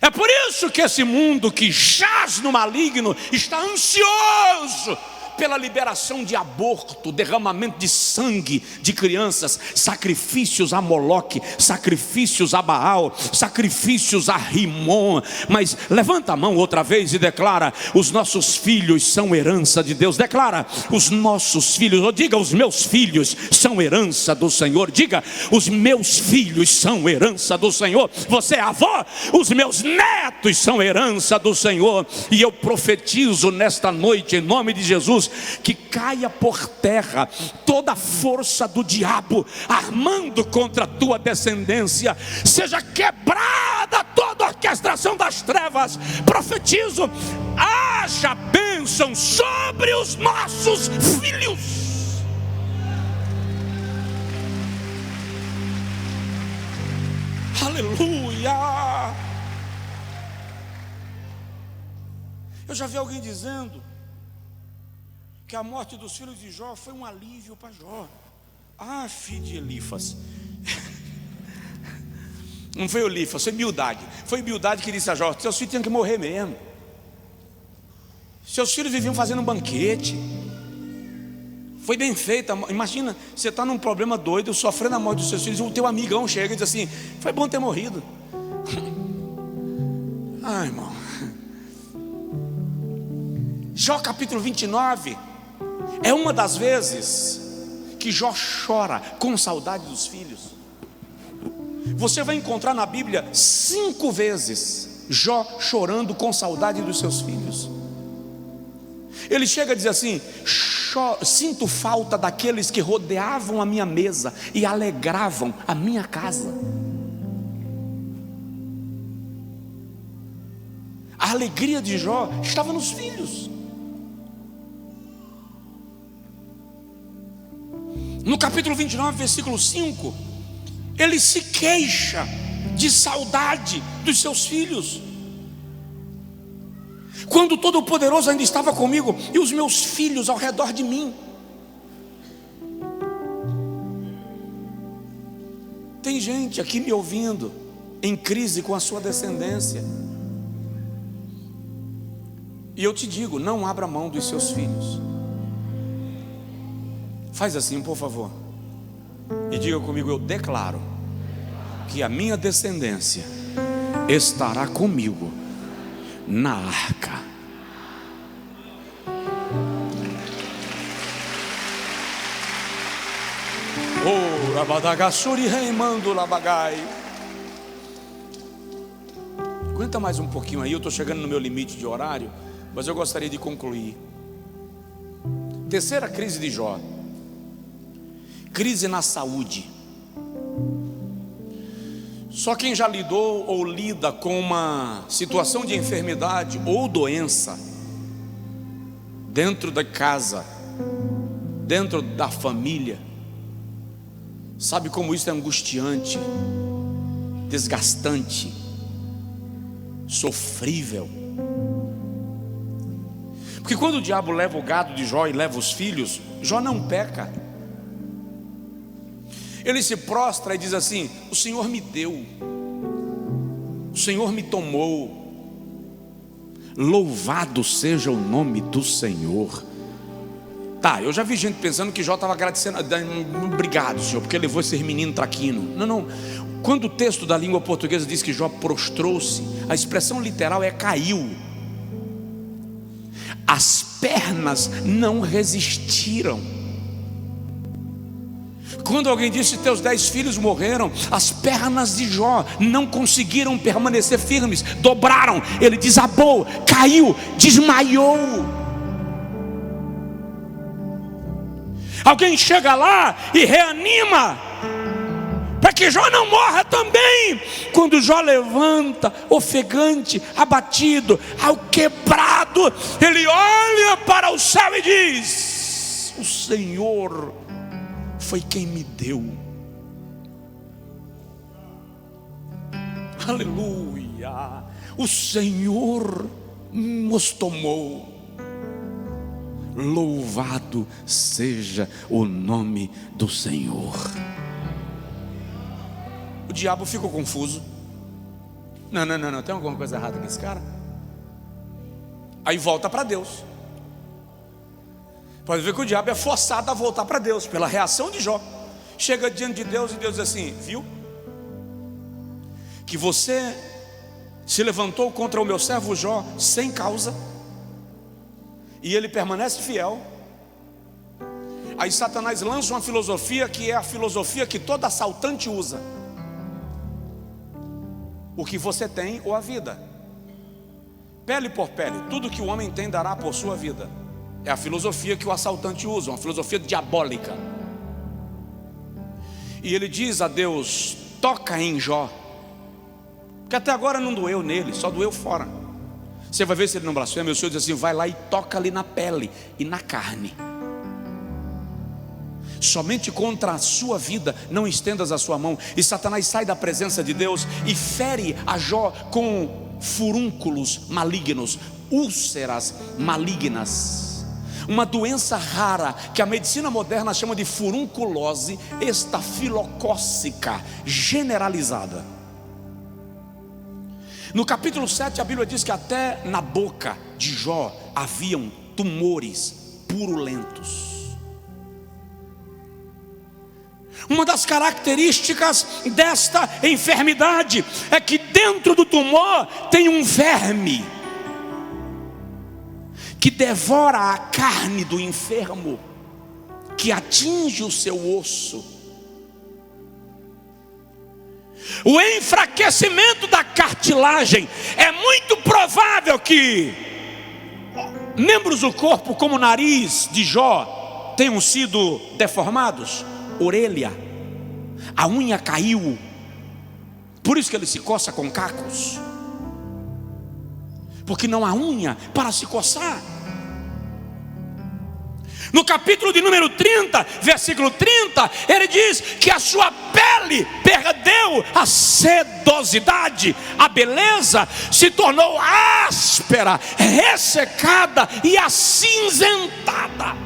É por isso que esse mundo que jaz no maligno está ansioso pela liberação de aborto, derramamento de sangue de crianças, sacrifícios a Moloque, sacrifícios a Baal, sacrifícios a Rimon. Mas levanta a mão outra vez e declara: os nossos filhos são herança de Deus. Declara: os nossos filhos, ou diga: os meus filhos são herança do Senhor. Diga: os meus filhos são herança do Senhor. Você é avó, os meus netos são herança do Senhor. E eu profetizo nesta noite, em nome de Jesus, que caia por terra toda a força do diabo armando contra a tua descendência. Seja quebrada toda a orquestração das trevas. Profetizo: haja bênção sobre os nossos filhos. Aleluia. Eu já vi alguém dizendo que a morte dos filhos de Jó foi um alívio para Jó. Ah, filho de Elifas. Não foi Elifas, foi Bildade. Foi Bildade que disse a Jó: seus filhos tinham que morrer mesmo. Seus filhos viviam fazendo um banquete. Foi bem feita. Imagina, você está num problema doido, sofrendo a morte dos seus filhos, o teu amigão chega e diz assim: foi bom ter morrido. Ai, irmão. Jó capítulo 29 é uma das vezes que Jó chora com saudade dos filhos. Você vai encontrar na Bíblia 5 vezes Jó chorando com saudade dos seus filhos. Ele chega a dizer assim: sinto falta daqueles que rodeavam a minha mesa e alegravam a minha casa. A alegria de Jó estava nos filhos. No capítulo 29, versículo 5, ele se queixa de saudade dos seus filhos. Quando Todo-Poderoso ainda estava comigo e os meus filhos ao redor de mim. Tem gente aqui me ouvindo em crise com a sua descendência. E eu te digo, não abra mão dos seus filhos. Faz assim, por favor. E diga comigo: eu declaro que a minha descendência estará comigo na arca. Oh, rabadagassuri reimando labagai. Aguenta mais um pouquinho aí, eu estou chegando no meu limite de horário, mas eu gostaria de concluir. Terceira crise de Jó: crise na saúde. Só quem já lidou ou lida com uma situação de enfermidade ou doença dentro da casa, dentro da família, sabe como isso é angustiante, desgastante, sofrível. Porque quando o diabo leva o gado de Jó e leva os filhos, Jó não peca. Ele se prostra e diz assim: o Senhor me deu, o Senhor me tomou, louvado seja o nome do Senhor. Tá, eu já vi gente pensando que Jó estava agradecendo, obrigado, Senhor, porque levou esse menino traquino. Não. Quando o texto da língua portuguesa diz que Jó prostrou-se, a expressão literal é caiu. As pernas não resistiram. Quando alguém disse: teus 10 filhos morreram, as pernas de Jó não conseguiram permanecer firmes, dobraram, ele desabou, caiu, desmaiou. Alguém chega lá e reanima, para que Jó não morra também. Quando Jó levanta, ofegante, abatido, ao quebrado, ele olha para o céu e diz: o Senhor foi quem me deu. Aleluia. O Senhor nos tomou. Louvado seja o nome do Senhor. O diabo ficou confuso. Não, tem alguma coisa errada com esse cara. Aí volta para Deus. Pode ver que o diabo é forçado a voltar para Deus pela reação de Jó. Chega diante de Deus e Deus diz assim: viu? Que você se levantou contra o meu servo Jó sem causa, e ele permanece fiel. Aí Satanás lança uma filosofia que é a filosofia que todo assaltante usa: o que você tem ou a vida, pele por pele, tudo que o homem tem dará por sua vida. É a filosofia que o assaltante usa, uma filosofia diabólica. E ele diz a Deus: toca em Jó, porque até agora não doeu nele, só doeu fora. Você vai ver se ele não blasfema. O Senhor diz assim: vai lá e toca ali na pele e na carne. Somente contra a sua vida não estendas a sua mão. E Satanás sai da presença de Deus e fere a Jó com furúnculos malignos, úlceras malignas, uma doença rara que a medicina moderna chama de furunculose estafilocócica generalizada. No capítulo 7 a Bíblia diz que até na boca de Jó haviam tumores purulentos. Uma das características desta enfermidade é que dentro do tumor tem um verme que devora a carne do enfermo, que atinge o seu osso. O enfraquecimento da cartilagem, é muito provável que membros do corpo, como o nariz de Jó, tenham sido deformados. Orelha, a unha caiu, por isso que ele se coça com cacos, porque não há unha para se coçar. No capítulo de número 30, versículo 30, ele diz que a sua pele perdeu a sedosidade, a beleza se tornou áspera, ressecada e acinzentada.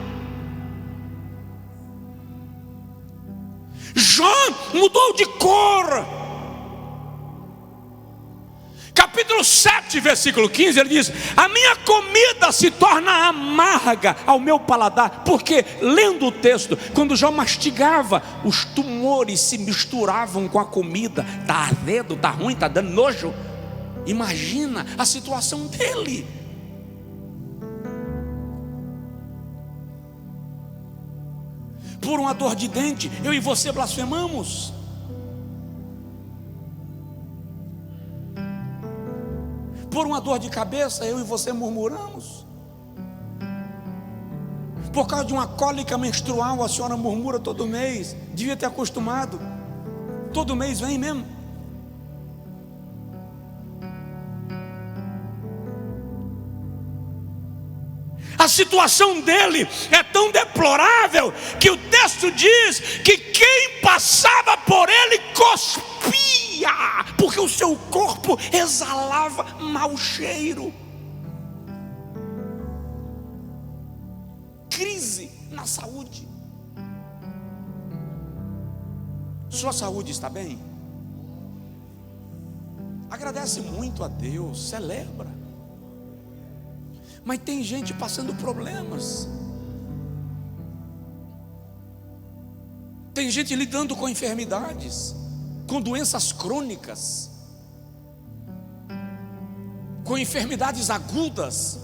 Jó mudou de cor. Capítulo 7, versículo 15, ele diz: a minha comida se torna amarga ao meu paladar. Porque, lendo o texto, quando Jó mastigava, os tumores se misturavam com a comida. Está azedo, está ruim, está dando nojo. Imagina a situação dele. Por uma dor de dente, eu e você blasfemamos. Por uma dor de cabeça, eu e você murmuramos. Por causa de uma cólica menstrual, a senhora murmura todo mês. Devia ter acostumado. Todo mês vem mesmo. A situação dele é tão deplorável que o texto diz que quem passava por ele cuspia, porque o seu corpo exalava mau cheiro. Crise na saúde. Sua saúde está bem? Agradece muito a Deus, celebra. Mas tem gente passando problemas. Tem gente lidando com enfermidades, com doenças crônicas, com enfermidades agudas.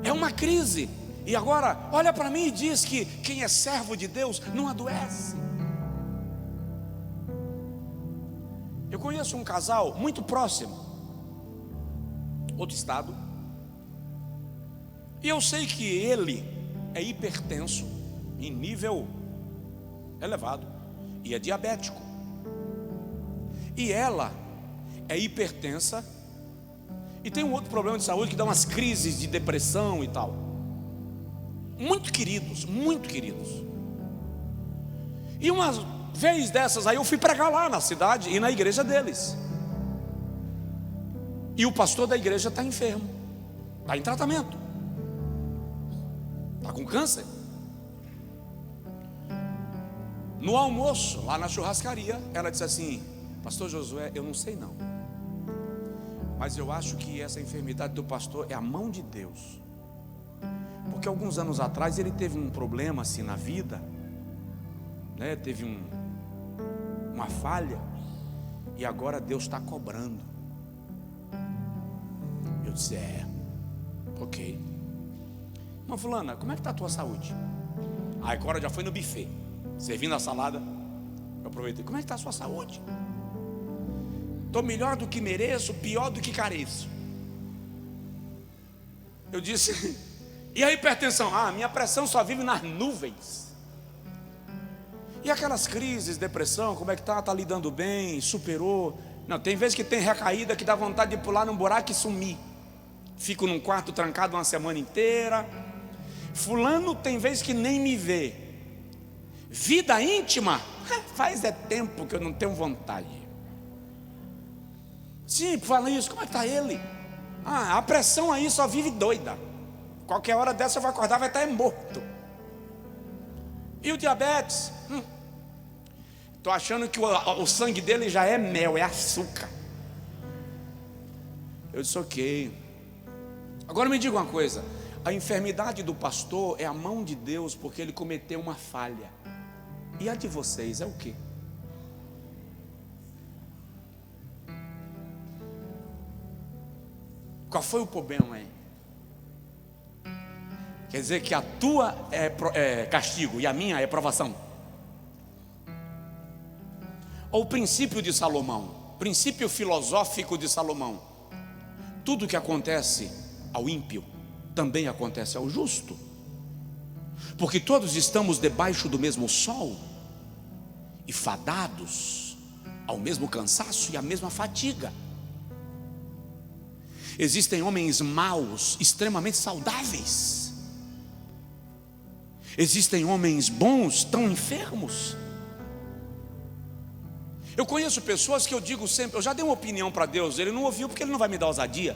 É uma crise. E agora, olha para mim e diz que quem é servo de Deus não adoece. Eu conheço um casal muito próximo, outro estado, e eu sei que ele é hipertenso em nível elevado e é diabético, e ela é hipertensa e tem um outro problema de saúde que dá umas crises de depressão e tal. Muito queridos, muito queridos. E uma vez dessas aí eu fui pregar lá na cidade e na igreja deles. E o pastor da igreja está enfermo, está em tratamento, está com câncer. No almoço, lá na churrascaria, ela disse assim: pastor Josué, eu não sei não, mas eu acho que essa enfermidade do pastor é a mão de Deus. Porque alguns anos atrás ele teve um problema assim na vida, né? Teve uma falha, e agora Deus está cobrando. Eu disse: ok. Irmã fulana, como é que está a tua saúde? Aí agora já foi no buffet, servindo a salada. Eu aproveitei: como é que está a sua saúde? Estou melhor do que mereço, pior do que careço. Eu disse: e a hipertensão? Minha pressão só vive nas nuvens. E aquelas crises, depressão, como é que está? Está lidando bem? Superou? Não, tem vezes que tem recaída que dá vontade de pular num buraco e sumir. Fico num quarto trancado uma semana inteira. Fulano tem vezes que nem me vê. Vida íntima, faz tempo que eu não tenho vontade. Sim, fala isso, como é que está ele? A pressão aí só vive doida. Qualquer hora dessa eu vou acordar, vai estar morto. E o diabetes? Estou achando que o sangue dele já é mel, é açúcar. Eu disse: ok. Agora me diga uma coisa: a enfermidade do pastor é a mão de Deus porque ele cometeu uma falha. E a de vocês é o quê? Qual foi o problema aí? Quer dizer que a tua é castigo e a minha é provação. Ou o princípio de Salomão, princípio filosófico de Salomão: tudo que acontece ao ímpio também acontece ao justo, porque todos estamos debaixo do mesmo sol e fadados ao mesmo cansaço e à mesma fadiga. Existem homens maus extremamente saudáveis, existem homens bons tão enfermos. Eu conheço pessoas que eu digo sempre, eu já dei uma opinião para Deus, Ele não ouviu porque Ele não vai me dar ousadia,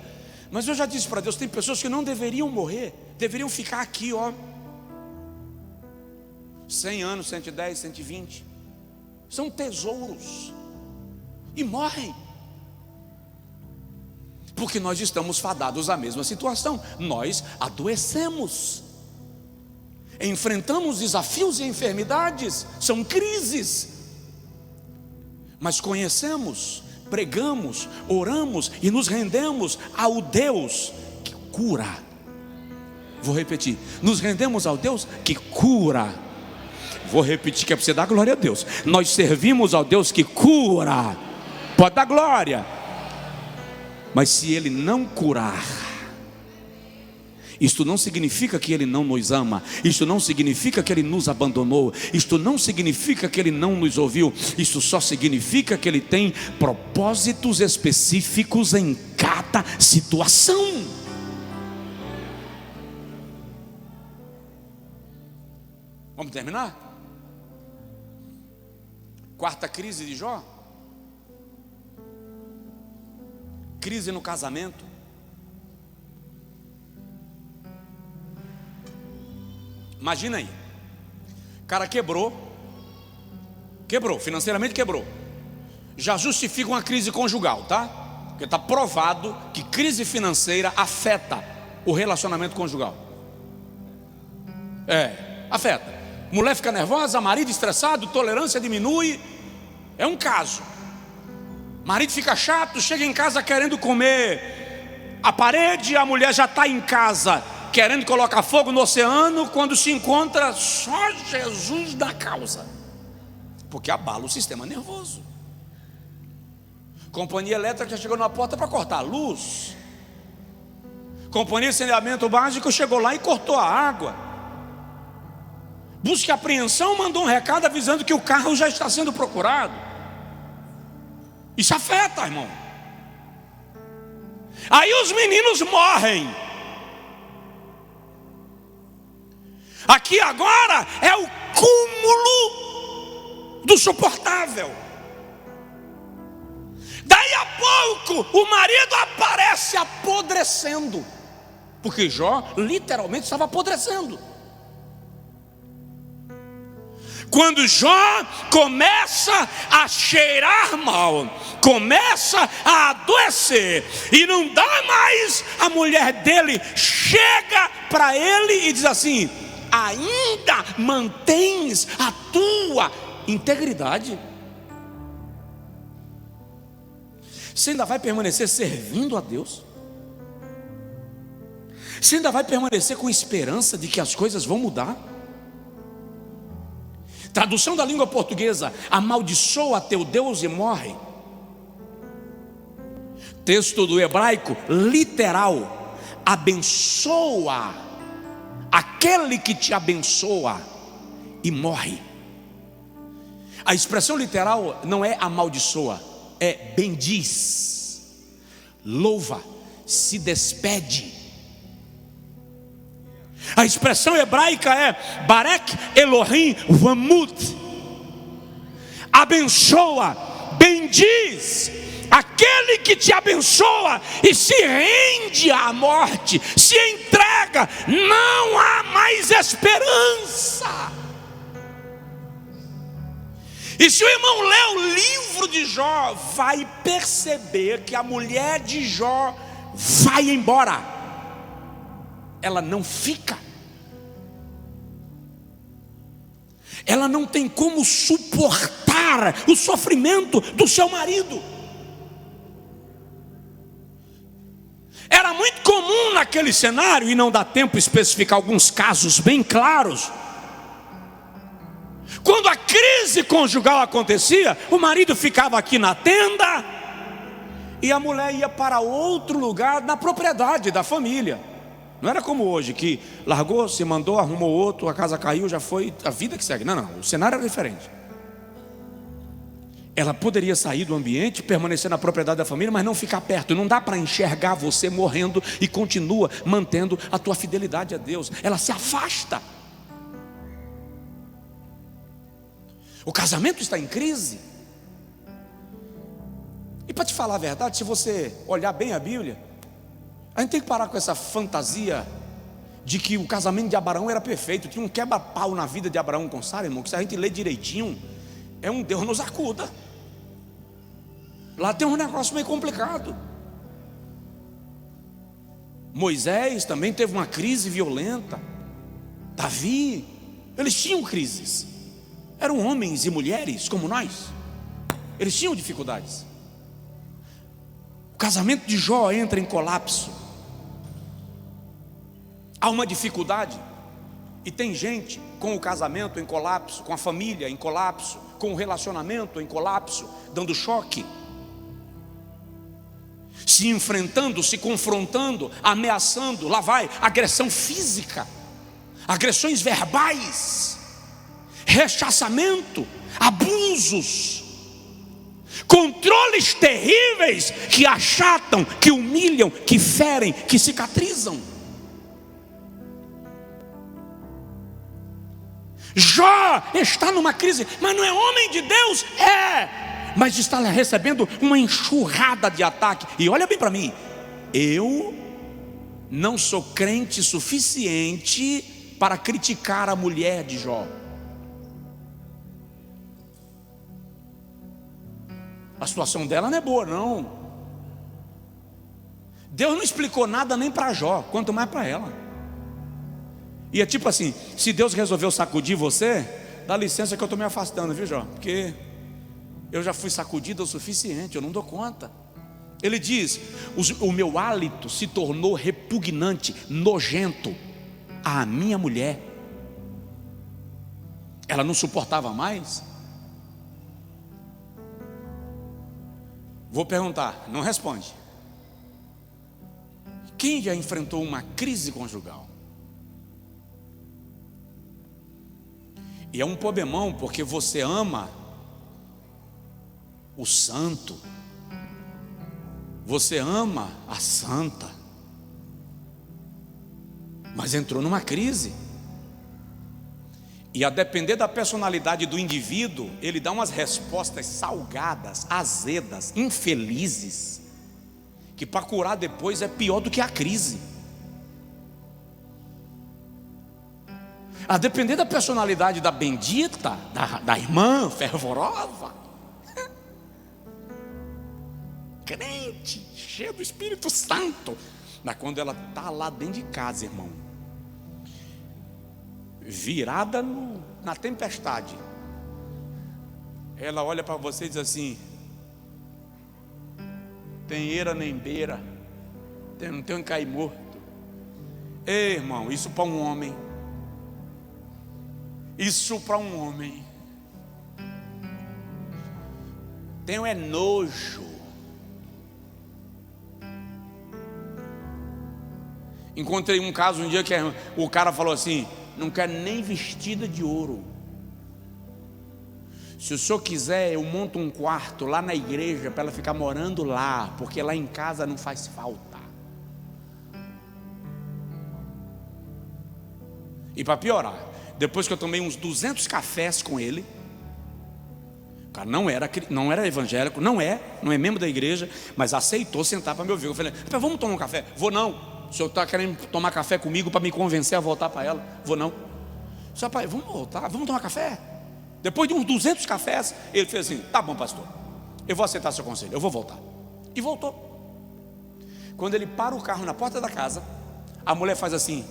mas eu já disse para Deus, tem pessoas que não deveriam morrer, deveriam ficar aqui, 100 anos, 110, 120, são tesouros, e morrem, porque nós estamos fadados à mesma situação, nós adoecemos, enfrentamos desafios e enfermidades, são crises, mas conhecemos, pregamos, oramos e nos rendemos ao Deus que cura. Vou repetir, nos rendemos ao Deus que cura. Vou repetir que é para você dar glória a Deus. Nós servimos ao Deus que cura. Pode dar glória. Mas se Ele não curar, isto não significa que Ele não nos ama, isto não significa que Ele nos abandonou, isto não significa que Ele não nos ouviu, isto só significa que Ele tem propósitos específicos em cada situação. Vamos terminar? Quarta crise de Jó: crise no casamento. Imagina aí, o cara quebrou, financeiramente quebrou, já justifica uma crise conjugal, tá? Porque está provado que crise financeira afeta o relacionamento conjugal. Afeta. Mulher fica nervosa, marido estressado, tolerância diminui, é um caso. Marido fica chato, chega em casa querendo comer a parede, a mulher já está em casa querendo colocar fogo no oceano, quando se encontra só Jesus da causa, porque abala o sistema nervoso. Companhia elétrica já chegou na porta para cortar a luz, companhia de saneamento básico chegou lá e cortou a água, busca e apreensão mandou um recado avisando que o carro já está sendo procurado. Isso afeta, irmão. Aí os meninos morrem. Aqui agora é o cúmulo do suportável. Daí a pouco o marido aparece apodrecendo, porque Jó literalmente estava apodrecendo. Quando Jó começa a cheirar mal, começa a adoecer e não dá mais, a mulher dele chega para ele e diz assim: ainda mantens a tua integridade? Você ainda vai permanecer servindo a Deus? Você ainda vai permanecer com esperança de que as coisas vão mudar? Tradução da língua portuguesa: amaldiçoa teu Deus e morre. Texto do hebraico literal: abençoa aquele que te abençoa e morre. A expressão literal não é amaldiçoa, é bendiz, louva, se despede. A expressão hebraica é Barek Elohim Vamut, abençoa, bendiz aquele que te abençoa e se rende à morte, se entrega, não há mais esperança. E se o irmão ler o livro de Jó, vai perceber que a mulher de Jó vai embora, ela não fica, ela não tem como suportar o sofrimento do seu marido. Era muito comum naquele cenário, e não dá tempo especificar alguns casos bem claros, quando a crise conjugal acontecia, o marido ficava aqui na tenda e a mulher ia para outro lugar na propriedade da família. Não era como hoje, que largou, se mandou, arrumou outro, a casa caiu, já foi, a vida que segue. Não, não, o cenário era diferente. Ela poderia sair do ambiente, permanecer na propriedade da família, mas não ficar perto. Não dá para enxergar você morrendo e continua mantendo a tua fidelidade a Deus. Ela se afasta. O casamento está em crise. E para te falar a verdade, se você olhar bem a Bíblia, a gente tem que parar com essa fantasia de que o casamento de Abraão era perfeito. Tinha um quebra-pau na vida de Abraão com Sara, irmão, que se a gente ler direitinho, é um Deus nos acuda. Lá tem um negócio meio complicado. Moisés também teve uma crise violenta. Davi, eles tinham crises. Eram homens e mulheres como nós. Eles tinham dificuldades. O casamento de Jó entra em colapso. Há uma dificuldade. E tem gente com o casamento em colapso, com a família em colapso, com o relacionamento em colapso, dando choque, se enfrentando, se confrontando, ameaçando. Lá vai agressão física, agressões verbais, rechaçamento, abusos, controles terríveis que achatam, que humilham, que ferem, que cicatrizam. Jó está numa crise, mas não é homem de Deus? Mas está recebendo uma enxurrada de ataque. E olha bem para mim, eu não sou crente suficiente para criticar a mulher de Jó. A situação dela não é boa, não. Deus não explicou nada nem para Jó, quanto mais para ela. E é tipo assim, se Deus resolveu sacudir você, dá licença que eu estou me afastando, viu, Jó? Porque eu já fui sacudido o suficiente, eu não dou conta. Ele diz: o meu hálito se tornou repugnante, nojento à minha mulher. Ela não suportava mais. Vou perguntar, não responde. Quem já enfrentou uma crise conjugal? E é um problemão, porque você ama o santo, você ama a santa, mas entrou numa crise. E a depender da personalidade do indivíduo, ele dá umas respostas salgadas, azedas, infelizes, que para curar depois é pior do que a crise. A depender da personalidade da bendita, da irmã fervorosa, crente, cheia do Espírito Santo, mas quando ela está lá dentro de casa, irmão, virada na tempestade, ela olha para você e diz assim: tem eira nem beira, não tem um cair morto. Ei, irmão, isso para um homem, isso para um homem, tenho é nojo. Encontrei um caso um dia que o cara falou assim: não quero nem vestida de ouro. Se o senhor quiser, eu monto um quarto lá na igreja para ela ficar morando lá, porque lá em casa não faz falta. E para piorar, depois que eu tomei uns 200 cafés com ele, o cara não era evangélico, não é membro da igreja, mas aceitou sentar para me ouvir. Eu falei: vamos tomar um café? Vou não. O senhor está querendo tomar café comigo para me convencer a voltar para ela? Vou não. Seu pai, vamos voltar, vamos tomar café. Depois de uns 200 cafés, ele fez assim: tá bom, pastor, eu vou aceitar seu conselho, eu vou voltar. E voltou. Quando ele para o carro na porta da casa, a mulher faz assim: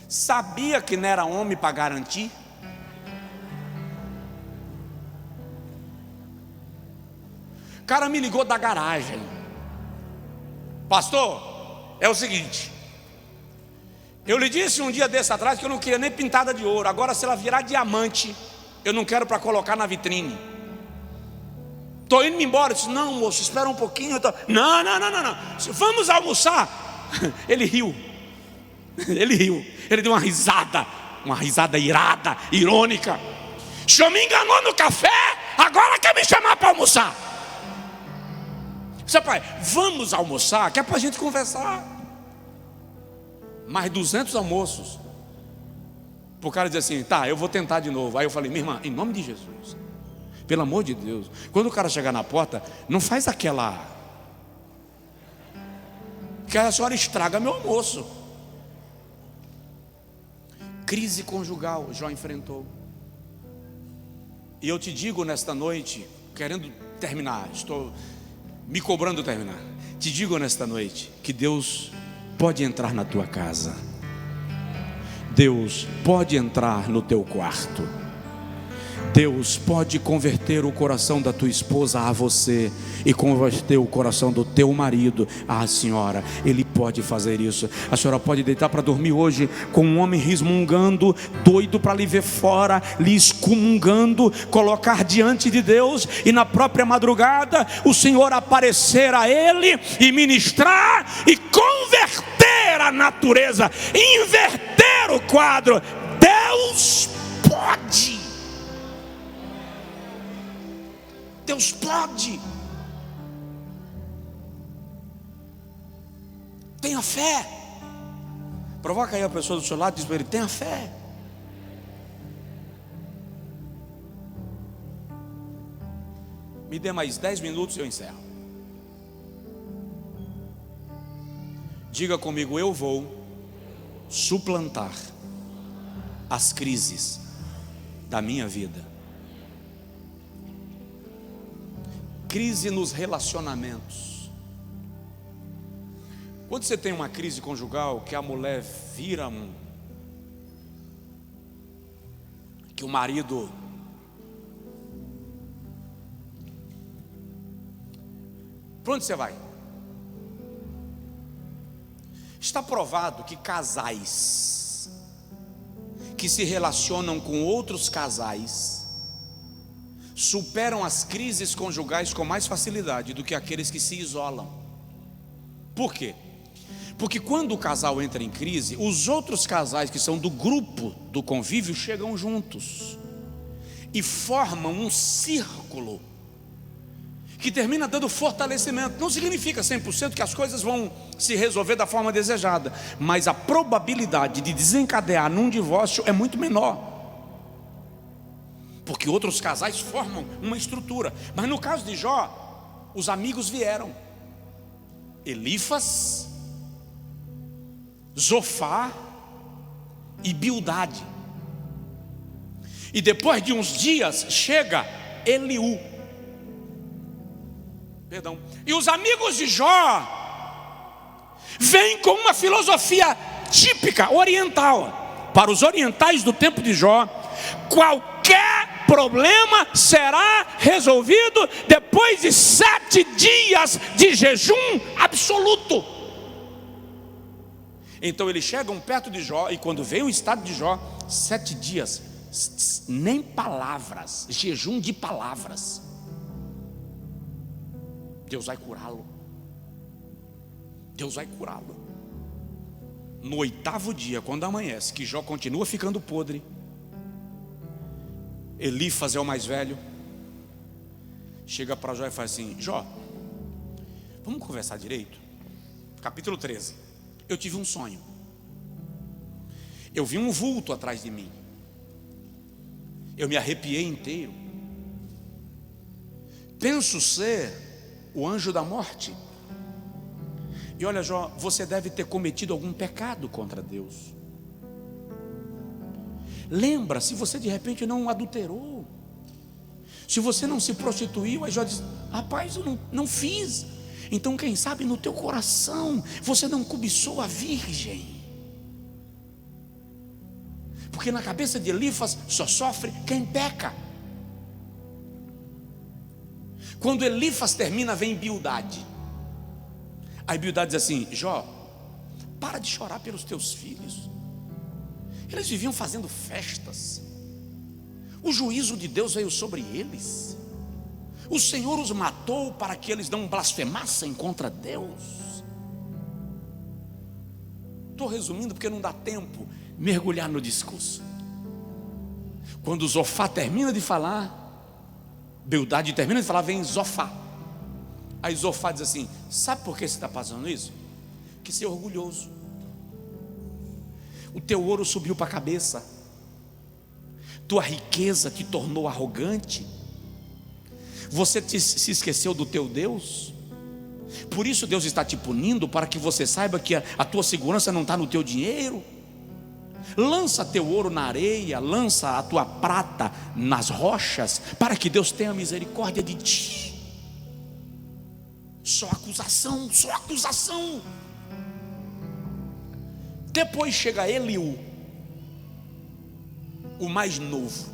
sabia que não era homem para garantir? O cara me ligou da garagem: pastor, é o seguinte, Eu lhe disse um dia desse atrás que eu não queria nem pintada de ouro. Agora, se ela virar diamante, eu não quero para colocar na vitrine. Estou indo embora. Eu disse, não, moço, espera um pouquinho. Não. Vamos almoçar. Ele riu. Ele deu uma risada irada, irônica. O senhor me enganou no café, agora quer me chamar para almoçar. Seu pai, vamos almoçar, que é para a gente conversar. Mais 200 almoços. O cara diz assim, tá, eu vou tentar de novo. Aí eu falei, minha irmã, em nome de Jesus, pelo amor de Deus, quando o cara chegar na porta, não faz aquela, que a senhora estraga meu almoço. Crise conjugal, Jó enfrentou. E eu te digo nesta noite, querendo terminar, estou me cobrando terminar. Te digo nesta noite que Deus pode entrar na tua casa. Deus pode entrar no teu quarto. Deus pode converter o coração da tua esposa a você e converter o coração do teu marido à senhora. Ele pode fazer isso. A senhora pode deitar para dormir hoje com um homem resmungando, doido para lhe ver fora, lhe excomungando, colocar diante de Deus, e na própria madrugada o Senhor aparecer a ele e ministrar e converter a natureza, inverter o quadro. Deus pode. Deus pode. Tenha fé. Provoca aí a pessoa do seu lado e diz para ele, tenha fé. Me dê mais 10 minutos e eu encerro. Diga comigo, eu vou suplantar as crises da minha vida. Crise nos relacionamentos. Quando você tem uma crise conjugal, que a mulher vira que o marido para onde você vai? Está provado que casais que se relacionam com outros casais superam as crises conjugais com mais facilidade do que aqueles que se isolam. Por quê? Porque quando o casal entra em crise, os outros casais que são do grupo do convívio chegam juntos e formam um círculo que termina dando fortalecimento. Não significa 100% que as coisas vão se resolver da forma desejada, mas a probabilidade de desencadear num divórcio é muito menor, porque outros casais formam uma estrutura. Mas no caso de Jó, os amigos vieram: Elifas, Zofar e Bildade. E depois de uns dias chega Eliú. E os amigos de Jó vêm com uma filosofia típica oriental. Para os orientais do tempo de Jó, qualquer problema será resolvido depois de 7 dias de jejum absoluto. Então eles chegam perto de Jó, e quando vem o estado de Jó, 7 dias, nem palavras, jejum de palavras. Deus vai curá-lo. Deus vai curá-lo. No 8º dia, quando amanhece, que Jó continua ficando podre, Elifas é o mais velho, chega para Jó e fala assim: Jó, vamos conversar direito? Capítulo 13. Eu tive um sonho. Eu vi um vulto atrás de mim. Eu me arrepiei inteiro. Penso ser o anjo da morte. E olha, Jó, você deve ter cometido algum pecado contra Deus. Lembra, se você de repente não adulterou, se você não se prostituiu. Aí Jó diz: rapaz, eu não fiz. Então quem sabe no teu coração você não cobiçou a virgem. Porque na cabeça de Elifas só sofre quem peca. Quando Elifas termina, vem Bildade. Aí Bildade diz assim: Jó, para de chorar pelos teus filhos. Eles viviam fazendo festas. O juízo de Deus veio sobre eles. O Senhor os matou para que eles não blasfemassem contra Deus. Estou resumindo porque não dá tempo mergulhar no discurso. Quando Zofá termina de falar, Bildade termina de falar, vem Zofá. Aí Zofá diz assim: sabe por que você está passando isso? Que você é orgulhoso. O teu ouro subiu para a cabeça, tua riqueza te tornou arrogante, você se esqueceu do teu Deus. Por isso Deus está te punindo, para que você saiba que a tua segurança não está no teu dinheiro. Lança teu ouro na areia, lança a tua prata nas rochas, para que Deus tenha misericórdia de ti. Só acusação, só acusação. Depois chega Eliú, o mais novo.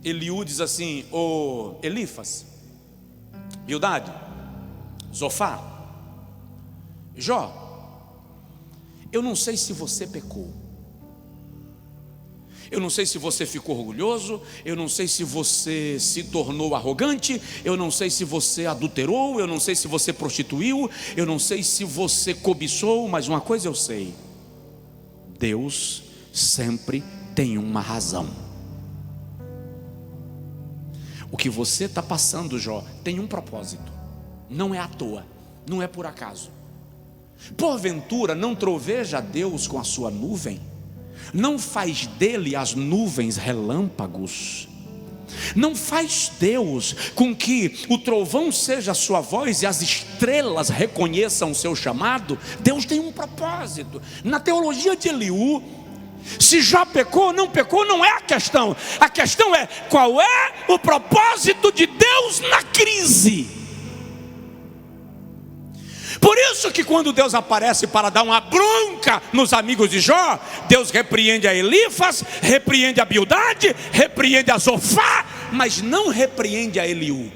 Eliú diz assim: ô Elifas, Bildade, Zofá, Jó, eu não sei se você pecou, eu não sei se você ficou orgulhoso, eu não sei se você se tornou arrogante, eu não sei se você adulterou, eu não sei se você prostituiu, eu não sei se você cobiçou, mas uma coisa eu sei: Deus sempre tem uma razão. O que você está passando, Jó, tem um propósito, não é à toa, não é por acaso. Porventura não troveja Deus com a sua nuvem? Não faz dele as nuvens relâmpagos? Não faz Deus com que o trovão seja a sua voz e as estrelas reconheçam o seu chamado? Deus tem um propósito. Na teologia de Eliú, se Jó pecou ou não pecou não é a questão. A questão é: qual é o propósito de Deus na crise? Por isso que quando Deus aparece para dar uma bronca nos amigos de Jó, Deus repreende a Elifas, repreende a Bildade, repreende a Zofá, mas não repreende a Eliú.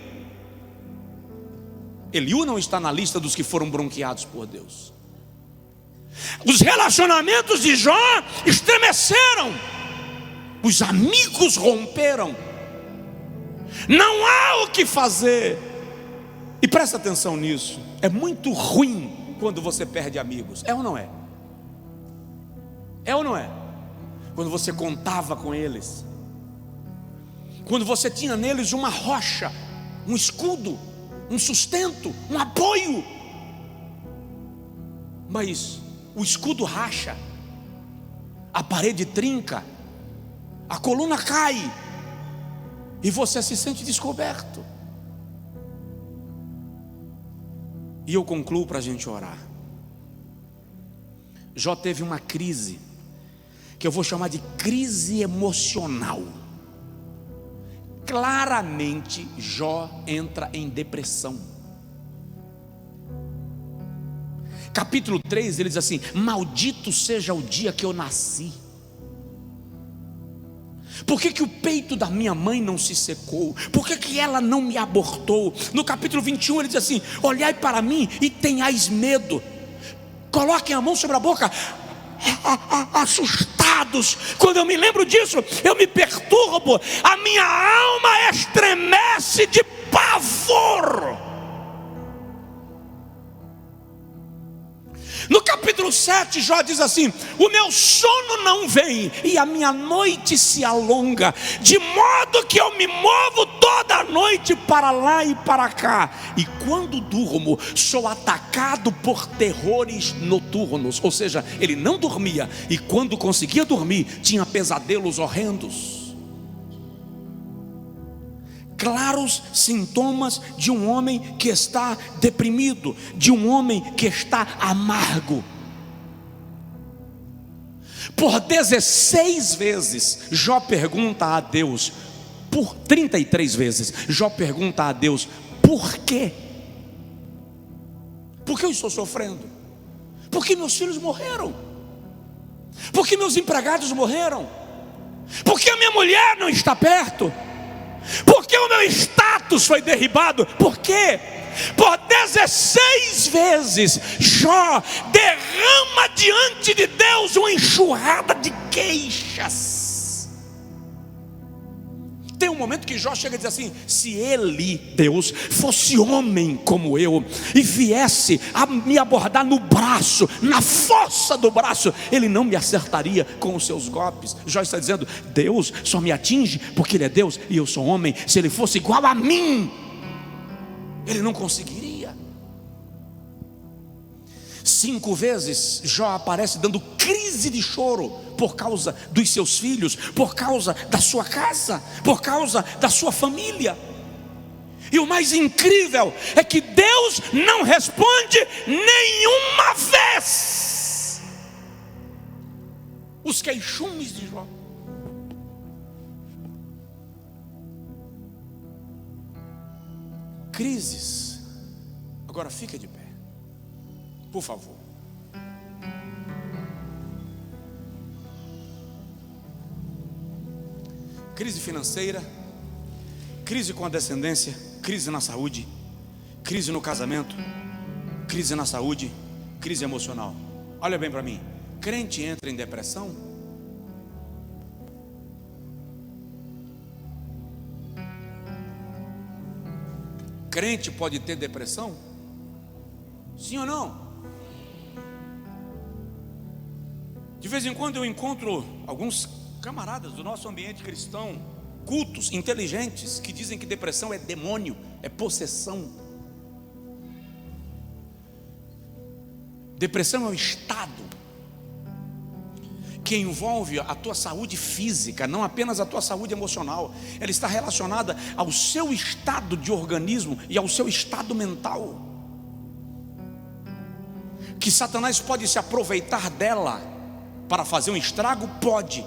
Eliú não está na lista dos que foram bronqueados por Deus. Os relacionamentos de Jó estremeceram, os amigos romperam, não há o que fazer. E presta atenção nisso, é muito ruim quando você perde amigos, é ou não é? É ou não é? Quando você contava com eles, quando você tinha neles uma rocha, um escudo, um sustento, um apoio, mas o escudo racha, a parede trinca, a coluna cai, e você se sente descoberto. E eu concluo para a gente orar. Jó teve uma crise, que eu vou chamar de crise emocional. Claramente Jó entra em depressão. Capítulo 3 ele diz assim: maldito seja o dia que eu nasci. Por que o peito da minha mãe não se secou? Por que ela não me abortou? No capítulo 21 ele diz assim: olhai para mim e tenhais medo, coloquem a mão sobre a boca, assustados. Quando eu me lembro disso, eu me perturbo, a minha alma estremece de pavor. No capítulo 7, Jó diz assim: o meu sono não vem e a minha noite se alonga, de modo que eu me movo toda a noite para lá e para cá, e quando durmo sou atacado por terrores noturnos. Ou seja, ele não dormia, e quando conseguia dormir tinha pesadelos horrendos. Claros sintomas de um homem que está deprimido, de um homem que está amargo. Por 16 vezes Jó pergunta a Deus, por 33 vezes Jó pergunta a Deus: por quê? Por que eu estou sofrendo? Porque meus filhos morreram, porque meus empregados morreram, porque a minha mulher não está perto, porque o meu status foi derribado. Por quê? Por 16 vezes Jó derrama diante de Deus um enxoval enxurrada de queixas. Tem um momento que Jó chega e diz assim: se ele, Deus, fosse homem como eu e viesse a me abordar no braço, na fossa do braço, ele não me acertaria com os seus golpes. Jó está dizendo: Deus só me atinge porque ele é Deus e eu sou homem. Se ele fosse igual a mim, ele não conseguiria. 5 vezes Jó aparece dando crise de choro por causa dos seus filhos, por causa da sua casa, por causa da sua família. E o mais incrível é que Deus não responde nenhuma vez os queixumes de Jó. Crises. Agora fica de pé, por favor. Crise financeira, crise com a descendência, crise na saúde, crise no casamento, crise na saúde, crise emocional. Olha bem para mim: crente entra em depressão? Crente pode ter depressão? Sim ou não? De vez em quando eu encontro alguns camaradas do nosso ambiente cristão, cultos, inteligentes, que dizem que depressão é demônio, é possessão. Depressão é um estado que envolve a tua saúde física, não apenas a tua saúde emocional. Ela está relacionada ao seu estado de organismo e ao seu estado mental. Que Satanás pode se aproveitar dela para fazer um estrago? Pode.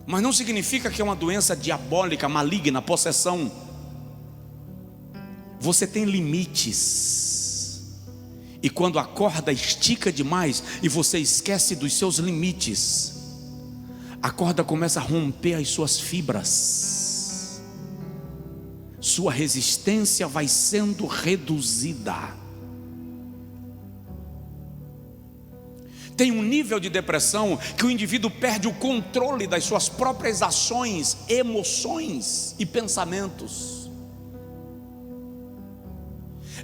Mas não significa que é uma doença diabólica, maligna, possessão. Você tem limites. E quando a corda estica demais e você esquece dos seus limites, a corda começa a romper as suas fibras. Sua resistência vai sendo reduzida. Tem um nível de depressão que o indivíduo perde o controle das suas próprias ações, emoções e pensamentos.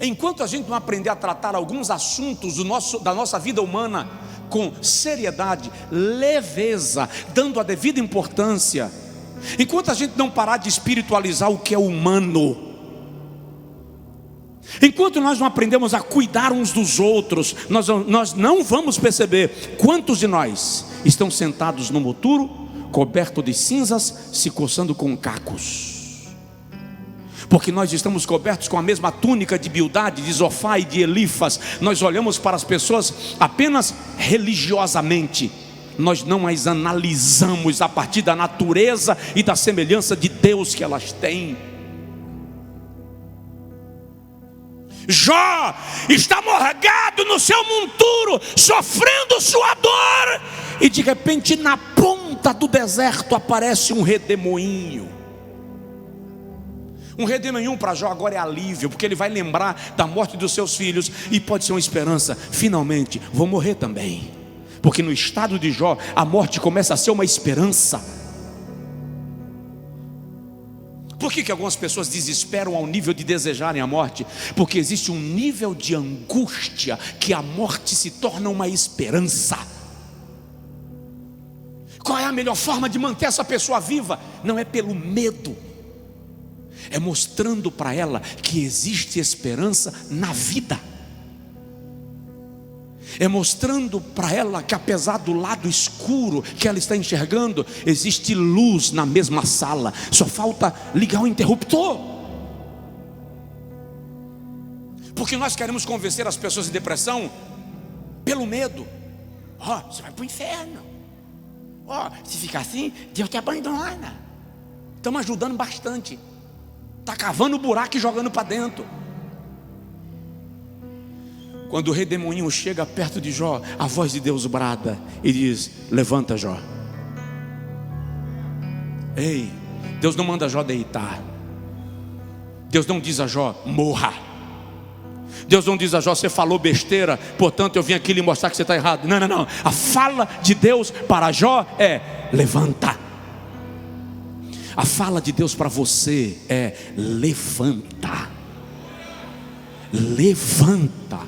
Enquanto a gente não aprender a tratar alguns assuntos da nossa vida humana com seriedade, leveza, dando a devida importância, enquanto a gente não parar de espiritualizar o que é humano, enquanto nós não aprendemos a cuidar uns dos outros, nós não vamos perceber quantos de nós estão sentados no moturo, coberto de cinzas, se coçando com cacos. Porque nós estamos cobertos com a mesma túnica de Bildade, de Zofá e de Elifas. Nós olhamos para as pessoas apenas religiosamente. Nós não as analisamos a partir da natureza e da semelhança de Deus que elas têm. Jó está morgado no seu monturo, sofrendo sua dor, e de repente na ponta do deserto aparece um redemoinho. Um redemoinho para Jó agora é alívio, porque ele vai lembrar da morte dos seus filhos e pode ser uma esperança. Finalmente vou morrer também, porque no estado de Jó a morte começa a ser uma esperança. Por que algumas pessoas desesperam ao nível de desejarem a morte? Porque existe um nível de angústia que a morte se torna uma esperança. Qual é a melhor forma de manter essa pessoa viva? Não é pelo medo, é mostrando para ela que existe esperança na vida. É mostrando para ela que apesar do lado escuro que ela está enxergando, existe luz na mesma sala, só falta ligar o interruptor. Porque nós queremos convencer as pessoas em depressão pelo medo. Você vai para o inferno. Se ficar assim, Deus te abandona. Estamos ajudando bastante. Está cavando o buraco e jogando para dentro. Quando o redemoinho chega perto de Jó, a voz de Deus brada e diz: levanta, Jó. Ei, Deus não manda Jó deitar. Deus não diz a Jó: morra. Deus não diz a Jó: você falou besteira, portanto eu vim aqui lhe mostrar que você está errado. Não, não, não. A fala de Deus para Jó é: levanta. A fala de Deus para você é: levanta. Levanta.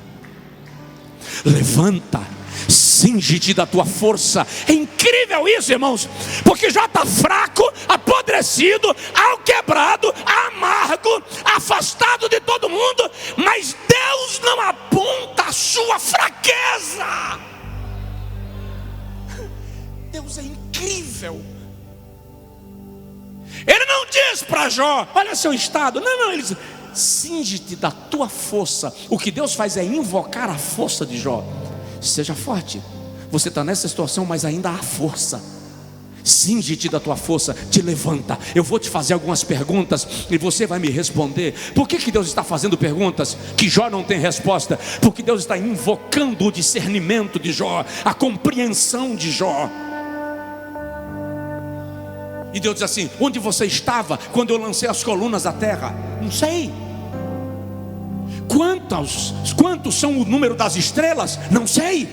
Levanta. Cinge-te da tua força. É incrível isso, irmãos, porque já está fraco, apodrecido, alquebrado, amargo, afastado de todo mundo, mas Deus não aponta a sua fraqueza. Deus é incrível. Ele não diz para Jó: olha seu estado. Não, não, ele diz: cinge-te da tua força. O que Deus faz é invocar a força de Jó. Seja forte. Você está nessa situação, mas ainda há força. Cinge-te da tua força, te levanta. Eu vou te fazer algumas perguntas e você vai me responder. Por que Deus está fazendo perguntas que Jó não tem resposta? Porque Deus está invocando o discernimento de Jó, a compreensão de Jó. E Deus diz assim: onde você estava quando eu lancei as colunas da terra? Não sei. Quantos são o número das estrelas? Não sei.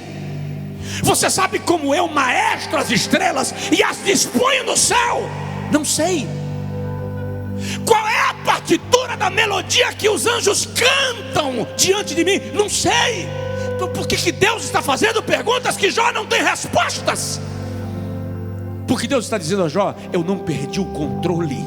Você sabe como eu maestro as estrelas e as disponho no céu? Não sei. Qual é a partitura da melodia que os anjos cantam diante de mim? Não sei. Então por que Deus está fazendo perguntas que Jó não tem respostas? Porque Deus está dizendo a Jó: eu não perdi o controle,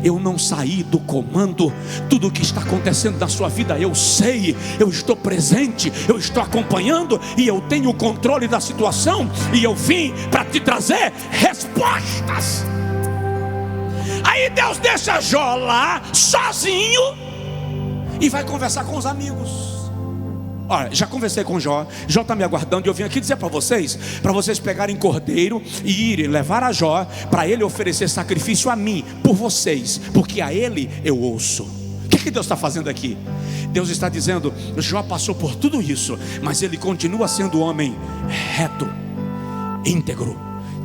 eu não saí do comando. Tudo o que está acontecendo na sua vida eu sei, eu estou presente, eu estou acompanhando e eu tenho o controle da situação. E eu vim para te trazer respostas. Aí Deus deixa Jó lá sozinho e vai conversar com os amigos. Olha, já conversei com Jó está me aguardando e eu vim aqui dizer para vocês pegarem cordeiro e irem levar a Jó, para ele oferecer sacrifício a mim, por vocês, porque a ele eu ouço. O que Deus está fazendo aqui? Deus está dizendo: Jó passou por tudo isso, mas ele continua sendo homem reto, íntegro,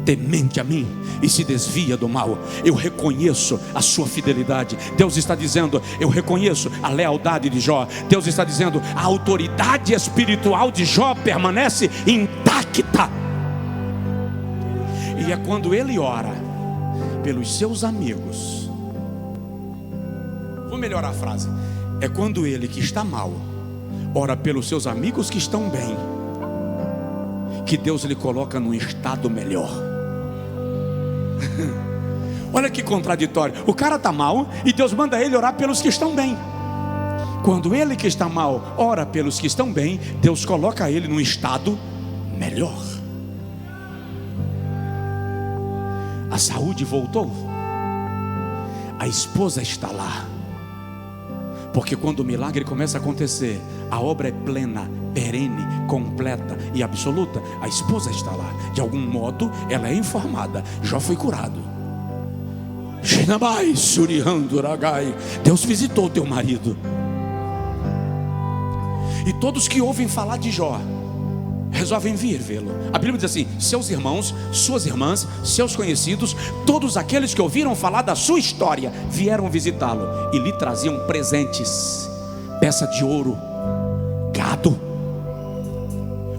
temente a mim e se desvia do mal. Eu reconheço a sua fidelidade. Deus está dizendo: eu reconheço a lealdade de Jó. Deus está dizendo: a autoridade espiritual de Jó permanece intacta. E é quando ele ora pelos seus amigos, vou melhorar a frase, é quando ele que está mal ora pelos seus amigos que estão bem, que Deus lhe coloca num estado melhor. Olha que contraditório. O cara está mal e Deus manda ele orar pelos que estão bem. Quando ele que está mal ora pelos que estão bem, Deus coloca ele num estado melhor. A saúde voltou. A esposa está lá. Porque quando o milagre começa a acontecer, a obra é plena, perene, completa e absoluta. A esposa está lá. De algum modo ela é informada: Jó foi curado. Deus visitou teu marido. E todos que ouvem falar de Jó resolvem vir vê-lo. A Bíblia diz assim: seus irmãos, suas irmãs, seus conhecidos, todos aqueles que ouviram falar da sua história vieram visitá-lo e lhe traziam presentes, peça de ouro, gado.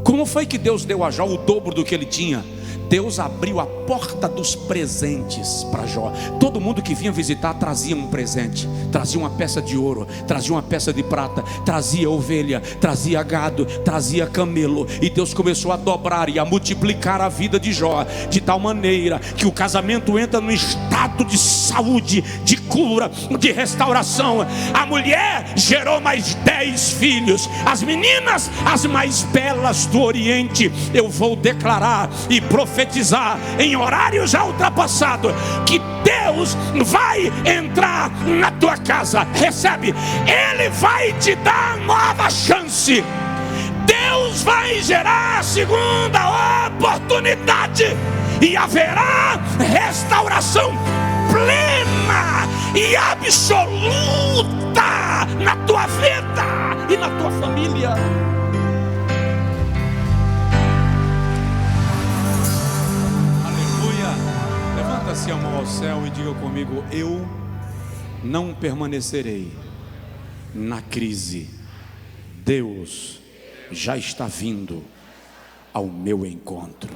Como foi que Deus deu a Jó o dobro do que ele tinha? Deus abriu a porta dos presentes para Jó. Todo mundo que vinha visitar trazia um presente, trazia uma peça de ouro, trazia uma peça de prata, trazia ovelha, trazia gado, trazia camelo. E Deus começou a dobrar e a multiplicar a vida de Jó, de tal maneira que o casamento entra no estado de saúde, de cura, de restauração. A mulher gerou mais 10 filhos, as meninas as mais belas do Oriente. Eu vou declarar e profetizar em horário já ultrapassado que Deus vai entrar na tua casa. Recebe, Ele vai te dar nova chance. Deus vai gerar a segunda oportunidade e haverá restauração plena e absoluta na tua vida e na tua família. Levanta-se a mão ao céu e diga comigo: eu não permanecerei na crise Deus já está vindo ao meu encontro.